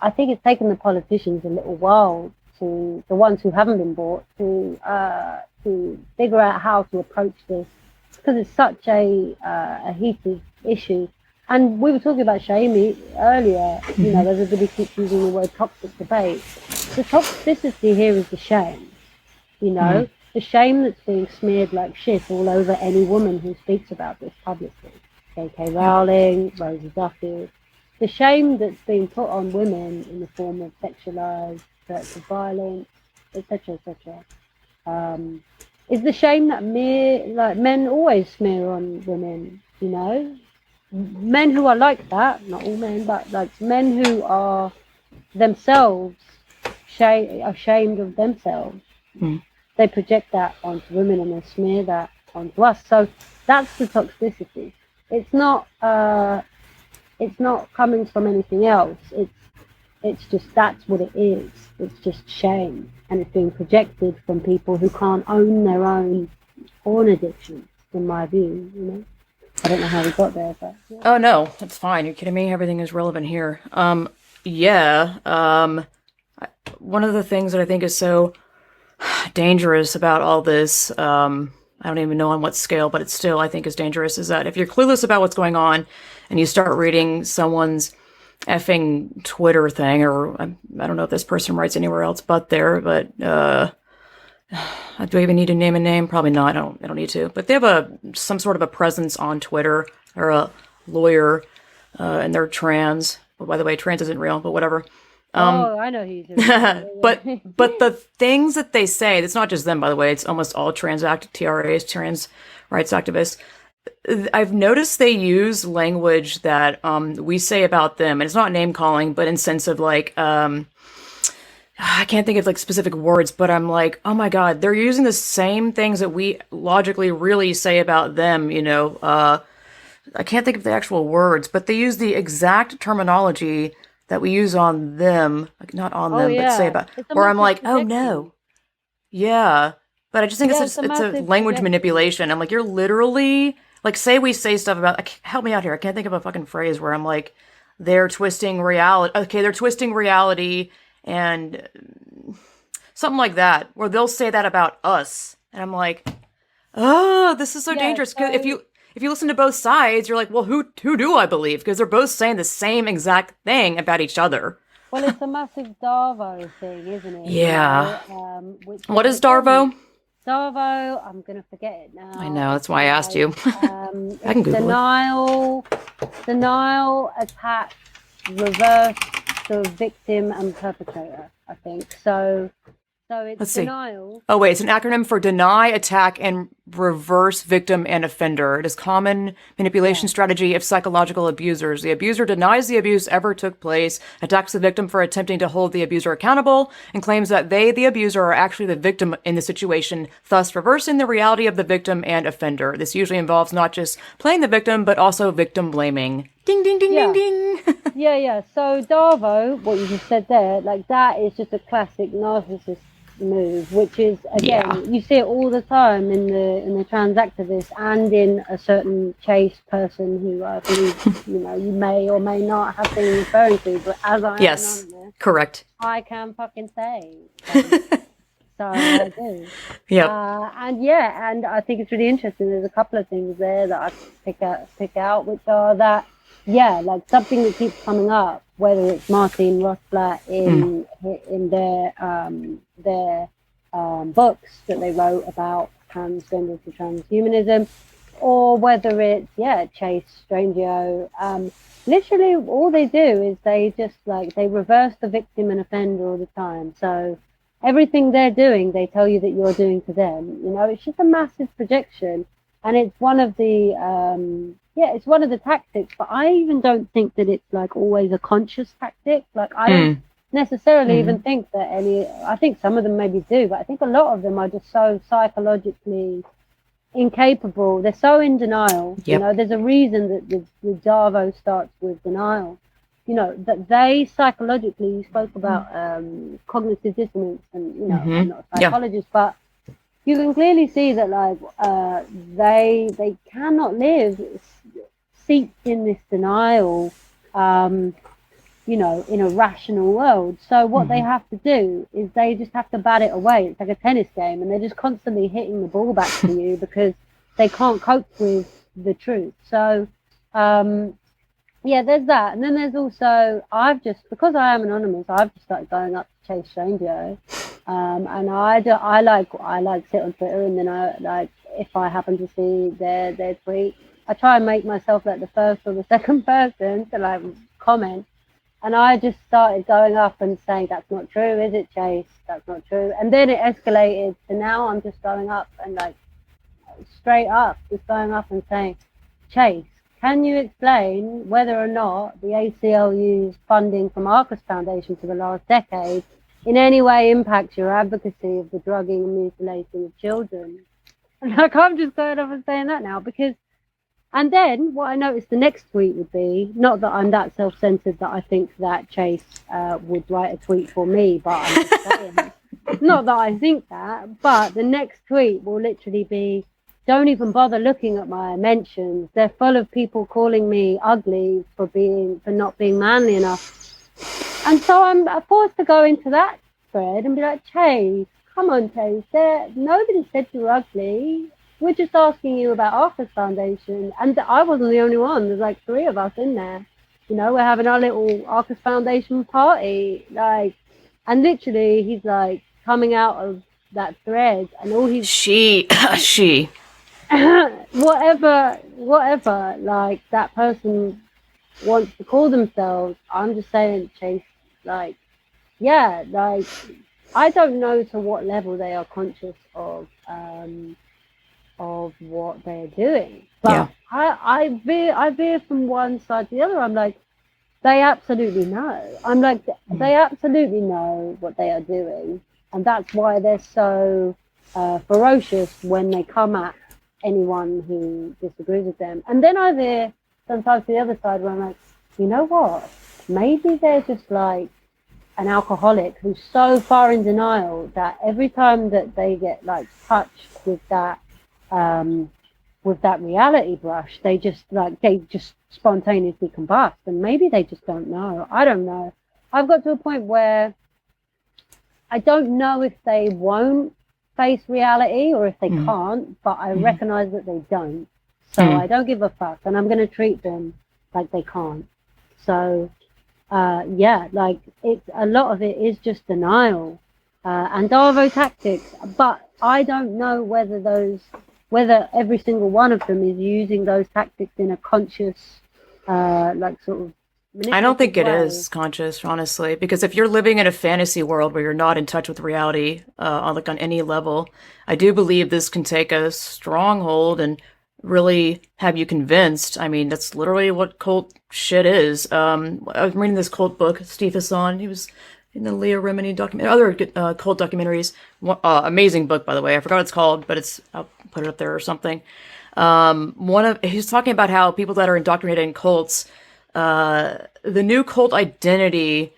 Speaker 2: the politicians a little while, to the ones who haven't been bought, to figure out how to approach this, because it's such a heated issue. And we were talking about shaming earlier, you know, everybody keeps using the word toxic debate. The toxicity here is the shame, you know, the shame that's being smeared like shit all over any woman who speaks about this publicly. J.K. Rowling, Rosie Duffield. The shame that's being put on women in the form of sexualized threats of violence, etc., is the shame that men always smear on women, you know. Men who are like that, not all men, but like men who are themselves ashamed of themselves, they project that onto women and they smear that onto us. So that's the toxicity. It's not it's not coming from anything else. It's just that's what it is. It's just shame, and it's being projected from people who can't own their own porn addiction. In my view, I don't know how we got there, but yeah.
Speaker 1: Oh no, that's fine. You're kidding me? Everything is relevant here. Yeah. One of the things that I think is so dangerous about all this, I don't even know on what scale, but it's still, I think, is dangerous, is that if you're clueless about what's going on and you start reading someone's effing Twitter thing, or I don't know if this person writes anywhere else but there, but do I even need to name a name? Probably not. I don't need to. But they have some sort of a presence on Twitter, or a lawyer, and they're trans. Well, by the way, trans isn't real, but whatever.
Speaker 2: I know who you're talking about.
Speaker 1: But the things that they say, it's not just them, by the way. It's almost all TRAs, trans rights activists. I've noticed they use language that we say about them, and it's not name calling, but in sense of like, I can't think of like specific words, but I'm like, oh my God, they're using the same things that we logically really say about them, I can't think of the actual words, but they use the exact terminology that we use on them, like not on them, but say about, where I'm like, oh no. Yeah. But I just think it's a language manipulation. I'm like, you're literally, like, say we say stuff about, like, help me out here. I can't think of a fucking phrase where I'm like, they're twisting reality. Okay, they're twisting reality and something like that, where they'll say that about us. And I'm like, oh, this is so dangerous. Because if you listen to both sides, you're like, well, who do I believe? Because they're both saying the same exact thing about each other.
Speaker 2: Well, it's a massive Darvo thing, isn't it?
Speaker 1: Yeah. What is Darvo?
Speaker 2: Darvo, I'm going to forget it now.
Speaker 1: I know, that's why I asked you. I can Google
Speaker 2: denial, attack, reverse the victim and perpetrator, I think. So it's denial.
Speaker 1: Oh, wait, it's an acronym for deny, attack, and reverse victim and offender. It is common manipulation strategy of psychological abusers. The abuser denies the abuse ever took place, attacks the victim for attempting to hold the abuser accountable, and claims that they, the abuser, are actually the victim in the situation, thus reversing the reality of the victim and offender. This usually involves not just playing the victim, but also victim blaming. Ding, ding, ding, ding, ding.
Speaker 2: Yeah. So Darvo, what you just said there, like that is just a classic narcissist move, which is again you see it all the time in the trans activists and in a certain chase person who I believe you may or may not have been referring to, but as I
Speaker 1: yes, am correct,
Speaker 2: I can fucking say so I do. And I think it's really interesting. There's a couple of things there that I pick out, which are that like something that keeps coming up, whether it's Martin Rothblatt in their books that they wrote about transgender to transhumanism, or whether it's Chase Strangio. Literally, all they do is they just they reverse the victim and offender all the time. So everything they're doing, they tell you that you're doing to them. It's just a massive projection, and it's one of the it's one of the tactics, but I even don't think that it's always a conscious tactic. I don't necessarily even think that I think some of them maybe do, but I think a lot of them are just so psychologically incapable. They're so in denial. There's a reason that the Darvo starts with denial. That they psychologically, you spoke about cognitive dissonance, and I'm not a psychologist, but you can clearly see that they cannot live steeped in this denial, in a rational world. So what they have to do is they just have to bat it away. It's like a tennis game, and they're just constantly hitting the ball back to you because they can't cope with the truth. So there's that. And then there's also, because I am anonymous, I've just started going up to Chase Stranger, and I like sit on Twitter, and then I if I happen to see their tweet, I try and make myself the first or the second person to comment. And I just started going up and saying, that's not true, is it, Chase? That's not true. And then it escalated to now I'm just going up and straight up, just going up and saying, Chase, can you explain whether or not the ACLU's funding from Arcus Foundation for the last decade in any way impacts your advocacy of the drugging and mutilating of children? And I'm just going up and saying that now because And then what I noticed the next tweet would be, not that I'm that self-centered that I think that Chase would write a tweet for me, but I'm just saying, not that I think that, but the next tweet will literally be, don't even bother looking at my mentions. They're full of people calling me ugly for not being manly enough. And so I'm forced to go into that thread and be like, Chase, come on, Chase, nobody said you're ugly. We're just asking you about Arcus Foundation. And I wasn't the only one. There's like 3 of us in there. You know, we're having our little Arcus Foundation party. Like, and literally he's like coming out of that thread and all he's...
Speaker 1: She.
Speaker 2: whatever, like, that person wants to call themselves, I'm just saying, Chase, like, yeah, like, I don't know to what level they are conscious of what they're doing. But yeah. I veer from one side to the other. I'm like, they absolutely know. I'm like, they absolutely know what they are doing. And that's why they're so ferocious when they come at anyone who disagrees with them. And then I veer sometimes to the other side where I'm like, you know what? Maybe they're just like an alcoholic who's so far in denial that every time that they get like touched with that reality brush, they just spontaneously combust, and maybe they just don't know. I don't know. I've got to a point where I don't know if they won't face reality or if they can't, but I recognize that they don't. So I don't give a fuck, and I'm going to treat them like they can't. So yeah, like, it's a lot of it is just denial and Darvo tactics, but I don't know whether every single one of them is using those tactics in a conscious, like, sort of...
Speaker 1: I don't think it is conscious, honestly, because if you're living in a fantasy world where you're not in touch with reality, on any level, I do believe this can take a stronghold and really have you convinced. I mean, that's literally what cult shit is. I was reading this cult book, Steve Hassan. He was in the Leah Remini documentary, other cult documentaries. Amazing book, by the way. I forgot what it's called, but I'll put it up there or something. He's talking about how people that are indoctrinated in cults, the new cult identity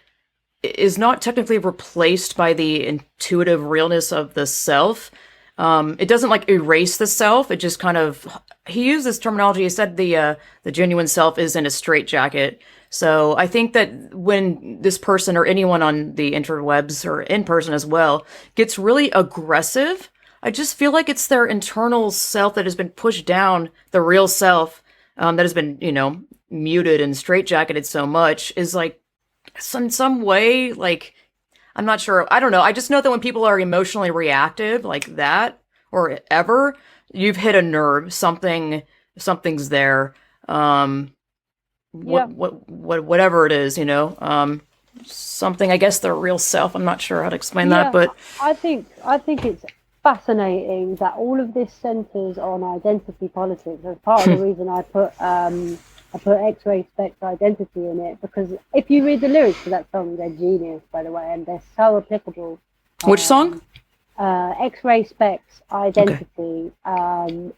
Speaker 1: is not technically replaced by the intuitive realness of the self. It doesn't like erase the self. It just kind of, he used this terminology. He said the genuine self is in a straitjacket. So I think that when this person or anyone on the interwebs or in person as well gets really aggressive, I just feel like it's their internal self that has been pushed down, the real self, that has been, muted and straitjacketed so much, is like in some way, like, I'm not sure. I don't know. I just know that when people are emotionally reactive like that, or ever, you've hit a nerve. Something's there. Whatever it is, something. I guess their real self. I'm not sure how to explain that, but
Speaker 2: I think it's fascinating that all of this centers on identity politics. That's part of the reason I put X-Ray Specs identity in it, because if you read the lyrics for that song, they're genius, by the way, and they're so applicable.
Speaker 1: Which song?
Speaker 2: X-Ray Specs identity.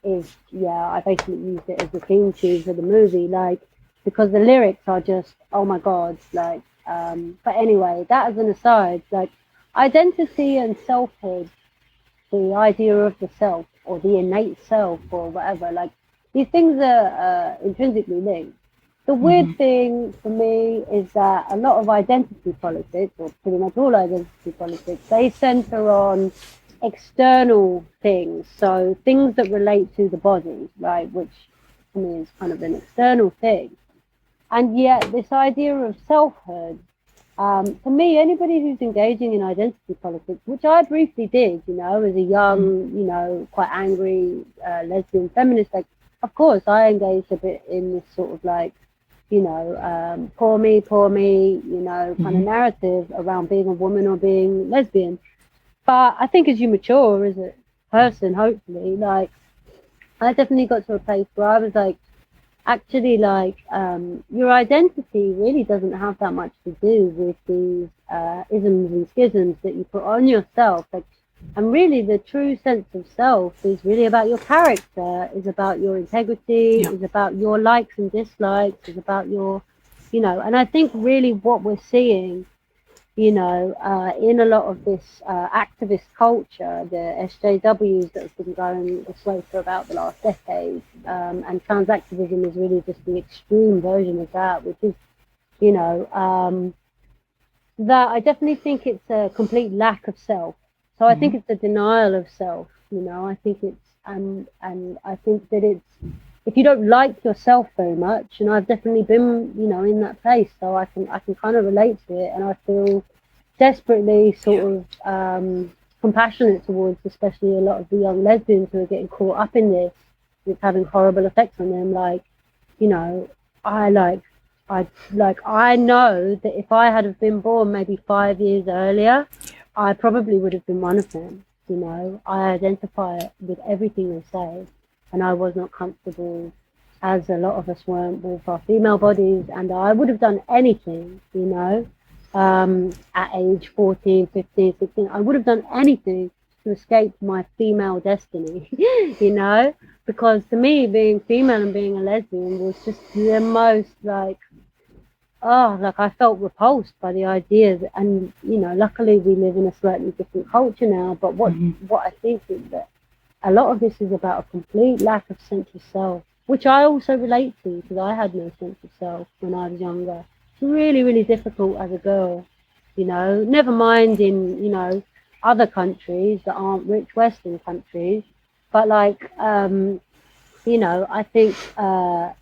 Speaker 2: Is, I basically used it as the theme tune for the movie, like, because the lyrics are just, oh my god, like, but anyway, that as an aside, like, identity and selfhood, the idea of the self or the innate self or whatever, like, these things are intrinsically linked. The weird thing for me is that a lot of identity politics, or pretty much all identity politics, they center on external things, so things that relate to the body, right, which to me is kind of an external thing. And yet this idea of selfhood, to me, anybody who's engaging in identity politics, which I briefly did, as a young, quite angry lesbian feminist, like, of course, I engaged a bit in this sort of like, poor me, kind of narrative around being a woman or being lesbian. But I think as you mature as a person, hopefully, like, I definitely got to a place where I was like, actually, like, your identity really doesn't have that much to do with these isms and schisms that you put on yourself. Like, And really, the true sense of self is really about your character, is about your integrity,
Speaker 3: Yeah.
Speaker 2: is about your likes and dislikes, is about your, and I think really what we're seeing, in a lot of this activist culture, the SJWs that have been going this way for about the last decade, and trans activism is really just the extreme version of that, which is, you know, that I definitely think it's a complete lack of self. So I think it's a denial of self. I think it's and I think that it's if you don't like yourself very much, and I've definitely been in that place, so I can kind of relate to it, and I feel desperately sort of compassionate towards, especially a lot of the young lesbians who are getting caught up in this. It's having horrible effects on them. Like, you know, I like I know that if I had have been born maybe 5 years earlier, I probably would have been one of them. I identify with everything they say, and I was not comfortable, as a lot of us weren't, with our female bodies, and I would have done anything, at age 14, 15, 16. I would have done anything to escape my female destiny, because to me, being female and being a lesbian was just the most like I felt repulsed by the idea that, and luckily we live in a slightly different culture now. But what I think is that a lot of this is about a complete lack of sense of self, which I also relate to because I had no sense of self when I was younger. It's really, really difficult as a girl, never mind in, other countries that aren't rich Western countries. But I think, I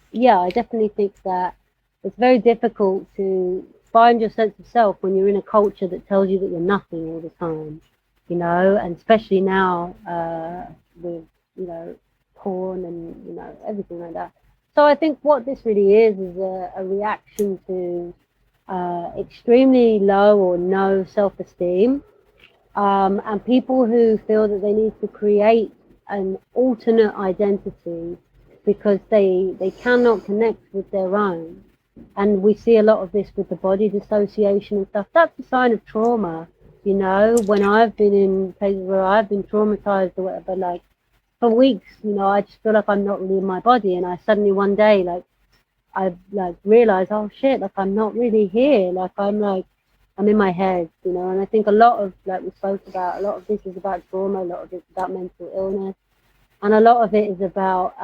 Speaker 2: definitely think that it's very difficult to find your sense of self when you're in a culture that tells you that you're nothing all the time, and especially now with, porn and, everything like that. So I think what this really is a reaction to extremely low or no self-esteem, and people who feel that they need to create an alternate identity because they cannot connect with their own. And we see a lot of this with the body dissociation and stuff. That's a sign of trauma, when I've been in places where I've been traumatized or whatever, like for weeks, I just feel like I'm not really in my body, and I suddenly one day I realize, oh shit, like I'm not really here, I'm in my head, and I think a lot of, like we spoke about, a lot of this is about trauma, a lot of it's about mental illness, and a lot of it is about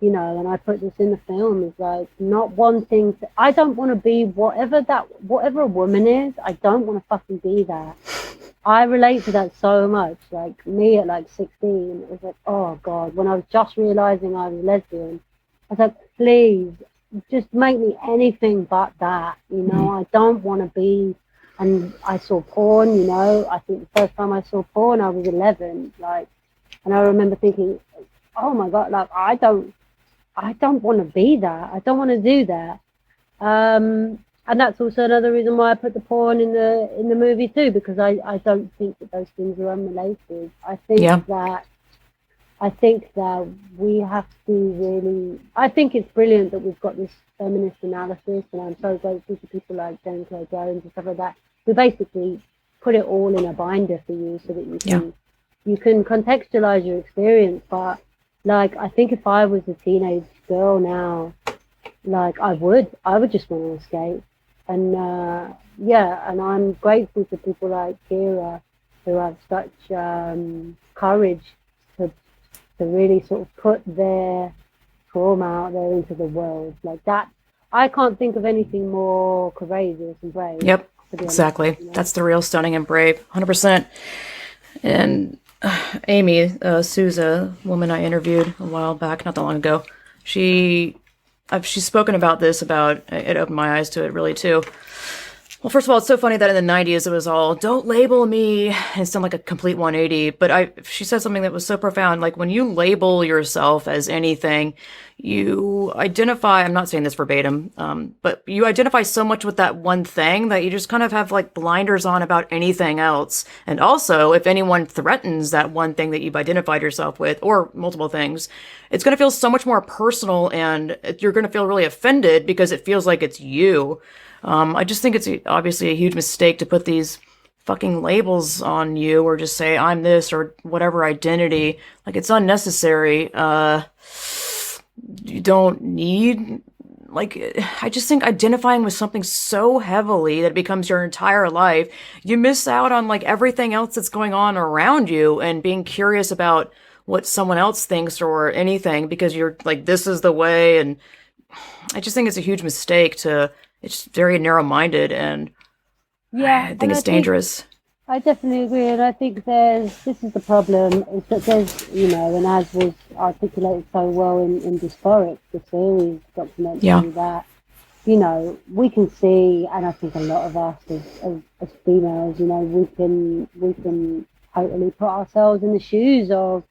Speaker 2: and I put this in the film, is like not wanting to. I don't want to be whatever a woman is. I don't want to fucking be that. I relate to that so much. Like me at 16, it was like, oh god, when I was just realizing I was lesbian, I was like, please, just make me anything but that. I don't want to be. And I saw porn. I think the first time I saw porn, I was 11. And I remember thinking, oh my god, I don't want to be that. I don't want to do that. And that's also another reason why I put the porn in the movie too, because I don't think that those things are unrelated. I think that we have to really. I think it's brilliant that we've got this feminist analysis, and I'm so grateful to people like Jane Claire Jones and stuff like that, who basically put it all in a binder for you so that you can contextualize your experience. But I think if I was a teenage girl now, I would just want to escape. And and I'm grateful to people like Kira who have such courage to really sort of put their trauma out there into the world. Like that, I can't think of anything more courageous and brave.
Speaker 1: Yep, exactly. That's the real stunning and brave, 100%. And Amy, Souza, woman I interviewed a while back, not that long ago, she's spoken about this, about it opened my eyes to it really too. Well, first of all, it's so funny that in the 90s it was all, don't label me, and it sounded like a complete 180, but she said something that was so profound, like when you label yourself as anything, you identify, I'm not saying this verbatim, but you identify so much with that one thing that you just kind of have blinders on about anything else. And also, if anyone threatens that one thing that you've identified yourself with, or multiple things, it's going to feel so much more personal, and you're going to feel really offended because it feels like it's you. I just think it's obviously a huge mistake to put these fucking labels on you or just say I'm this or whatever identity. Like it's unnecessary. You don't need like I just think identifying with something so heavily that it becomes your entire life, you miss out on like everything else that's going on around you and being curious about what someone else thinks or anything because you're like this is the way and I just think it's a huge mistake to it's very narrow-minded and
Speaker 2: Yeah,
Speaker 1: I think
Speaker 2: and
Speaker 1: it's dangerous.
Speaker 2: I definitely agree, and I think this is the problem, is that there's, and as was articulated so well in Dysphoric, the series
Speaker 1: Yeah.
Speaker 2: documentary, that, we can see, and I think a lot of us as females, we can totally put ourselves in the shoes of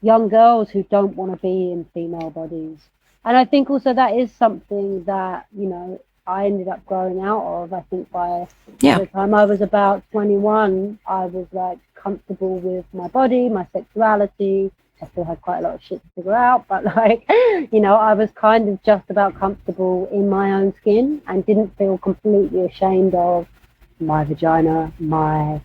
Speaker 2: young girls who don't want to be in female bodies. And I think also that is something that, I ended up growing out of. I think by
Speaker 1: Yeah.
Speaker 2: the time I was about 21, I was like comfortable with my body, my sexuality. I still had quite a lot of shit to figure out, but like, I was kind of just about comfortable in my own skin and didn't feel completely ashamed of my vagina, my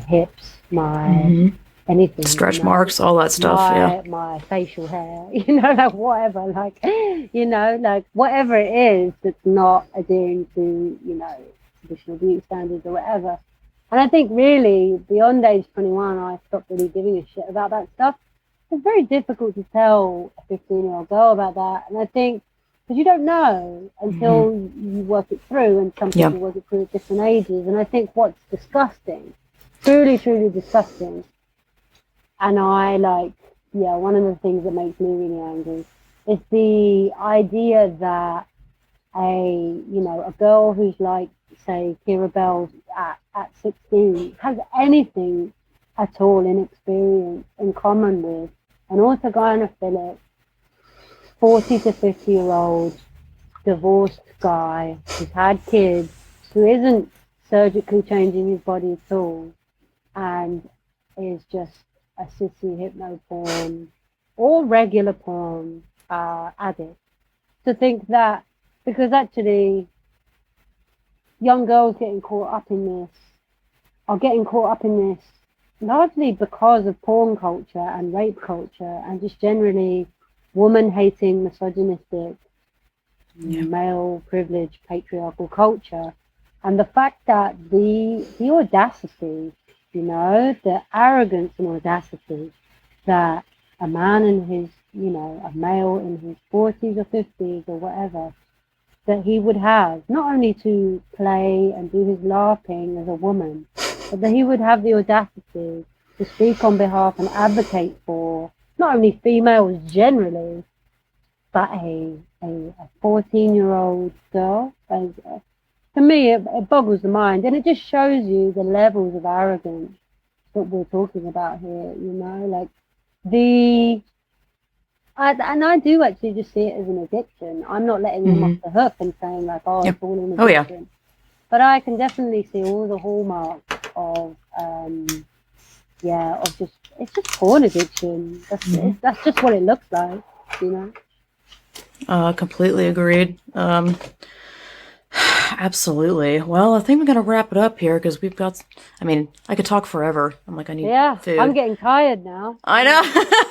Speaker 2: hips, my
Speaker 1: Hmm.
Speaker 2: anything,
Speaker 1: Stretch marks, all that stuff. Yeah.
Speaker 2: my facial hair, like whatever, like like whatever it is that's not adhering to, traditional beauty standards or whatever. And I think really beyond age 21, I stopped really giving a shit about that stuff. It's very difficult to tell a 15-year-old girl about that, and I think because you don't know
Speaker 1: Hmm.
Speaker 2: until you work it through, and some
Speaker 1: Yeah.
Speaker 2: people work it through at different ages. And I think what's disgusting, truly, truly disgusting, and I like, yeah, one of the things that makes me really angry is the idea that a girl who's like, say, Kira Bell at 16 has anything at all in experience in common with an orthogynophilic 40 to 50-year-old divorced guy who's had kids, who isn't surgically changing his body at all, and is just a sissy hypno porn or regular porn addict. To think that, because actually young girls getting caught up in this are getting caught up in this largely because of porn culture and rape culture and just generally woman hating, misogynistic,
Speaker 1: Yeah.
Speaker 2: male privileged, patriarchal culture. And the fact that the audacity, the arrogance and audacity that a man in his, a male in his 40s or 50s or whatever, that he would have, not only to play and do his LARPing as a woman, but that he would have the audacity to speak on behalf and advocate for not only females generally, but a 14-year-old girl. To me, it boggles the mind, and it just shows you the levels of arrogance that we're talking about here. Like the and I do actually just see it as an addiction. I'm not letting them off
Speaker 1: Hmm.
Speaker 2: the hook and saying like, oh,
Speaker 1: Yeah.
Speaker 2: it's all an
Speaker 1: Oh yeah.
Speaker 2: addiction. But I can definitely see all the hallmarks of, of just, it's just porn addiction. That's just what it looks like, you know.
Speaker 1: Completely agreed. Absolutely. Well, I think we're gonna wrap it up here because we've got. I mean, I could talk forever. I'm like, I need
Speaker 2: Yeah, I'm
Speaker 1: food.
Speaker 2: getting tired now.
Speaker 1: I know.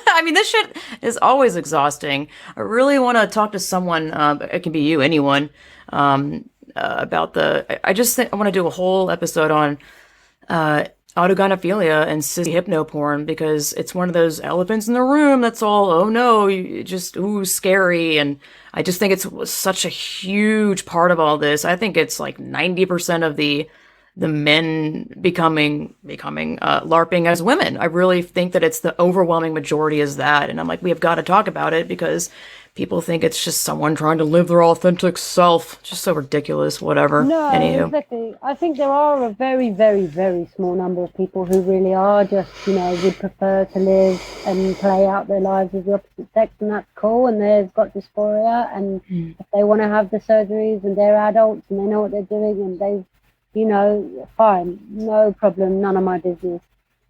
Speaker 1: I mean, this shit is always exhausting. I really want to talk to someone. It can be you, anyone, about the. I just think I want to do a whole episode on autogynephilia and cis hypnoporn because it's one of those elephants in the room that's all, oh no, just, ooh, scary. And I just think it's such a huge part of all this. I think it's like 90% of the men becoming LARPing as women. I really think that it's the overwhelming majority is that. And I'm like, we have got to talk about it because people think it's just someone trying to live their authentic self. Just so ridiculous, whatever.
Speaker 2: No,
Speaker 1: Anywho.
Speaker 2: exactly. I think there are a very, very, very small number of people who really are just, would prefer to live and play out their lives as the opposite sex, and that's cool. And they've got dysphoria, and if they want to have the surgeries and they're adults and they know what they're doing and they've, fine, no problem, none of my business,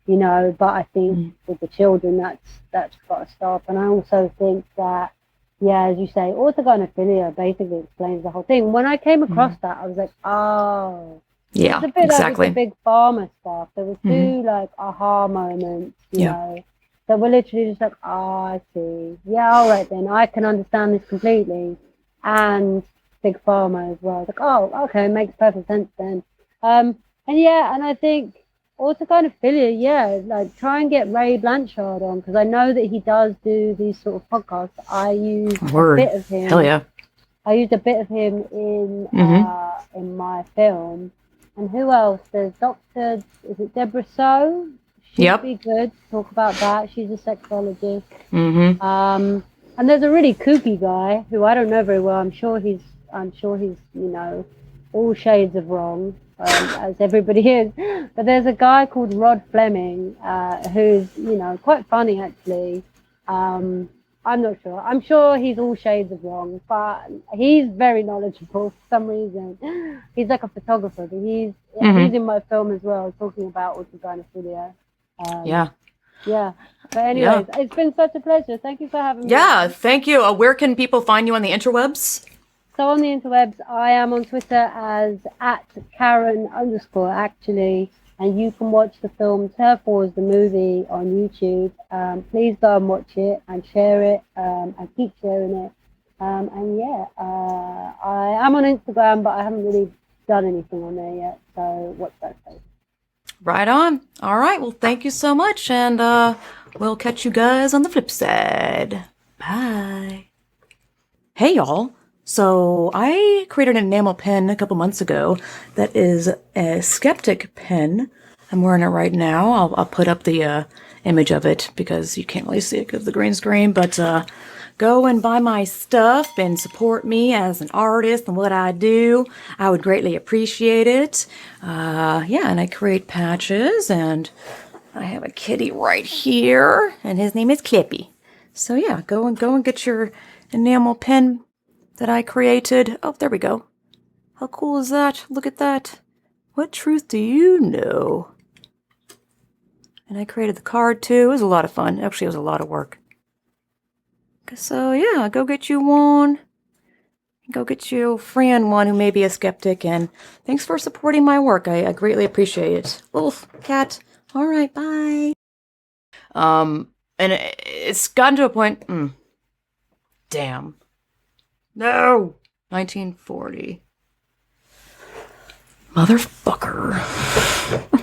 Speaker 2: But I think with the children, that's got to stop. And I also think that, yeah, as you say, orthogonophilia basically explains the whole thing. When I came across that, I was like, oh,
Speaker 1: Yeah,
Speaker 2: It's a bit like with the
Speaker 1: exactly.
Speaker 2: big pharma stuff. There were
Speaker 1: Hmm.
Speaker 2: two like aha moments,
Speaker 1: Yeah.
Speaker 2: that were literally just like, oh, I see. Yeah, all right then, I can understand this completely. And big pharma as well. It's like, oh, okay, makes perfect sense then. And yeah, and I think also kind of Philly, yeah, like try and get Ray Blanchard on because I know that he does do these sort of podcasts.
Speaker 1: Word. Hell yeah.
Speaker 2: I used a bit of him
Speaker 1: Hmm.
Speaker 2: in my film. And who else? There's Doctor. Is it Deborah So? She'd
Speaker 1: Yep.
Speaker 2: be good to talk about that. She's a sexologist.
Speaker 1: Hmm.
Speaker 2: And there's a really kooky guy who I don't know very well. I'm sure he's all shades of wrong, as everybody is. But there's a guy called Rod Fleming, who's quite funny actually. Um, I'm not sure. I'm sure he's all shades of wrong, but he's very knowledgeable for some reason. He's like a photographer, but he's
Speaker 1: Hmm.
Speaker 2: in my film as well, talking about autogynephilia.
Speaker 1: Yeah.
Speaker 2: Yeah. But
Speaker 1: Yeah.
Speaker 2: anyways, it's been such a pleasure. Thank you for having me
Speaker 1: Yeah.
Speaker 2: on.
Speaker 1: Thank you. Where can people find you on the interwebs?
Speaker 2: So on the interwebs, I am on Twitter as @Karen _ actually, and you can watch the film Turf Wars the movie on YouTube. Please go and watch it and share it and keep sharing it. And yeah, I am on Instagram, but I haven't really done anything on there yet. So watch that space.
Speaker 1: Right on. All right. Well, thank you so much. And we'll catch you guys on the flip side. Bye. Hey, y'all. So I created an enamel pen a couple months ago that is a skeptic pen. I'm wearing it right now. I'll put up the image of it because you can't really see it because of the green screen. But go and buy my stuff and support me as an artist and what I do. I would greatly appreciate it. Yeah, and I create patches, and I have a kitty right here, and his name is Clippy. So yeah, go and get your enamel pen that I created. Oh, there we go. How cool is that? Look at that. What truth do you know? And I created the card too. It was a lot of fun. Actually, it was a lot of work. So yeah, go get you one. Go get your friend one who may be a skeptic. And thanks for supporting my work. I greatly appreciate it. Wolf, cat. All right, bye. And it's gotten to a point. Damn. No. 1940. Motherfucker.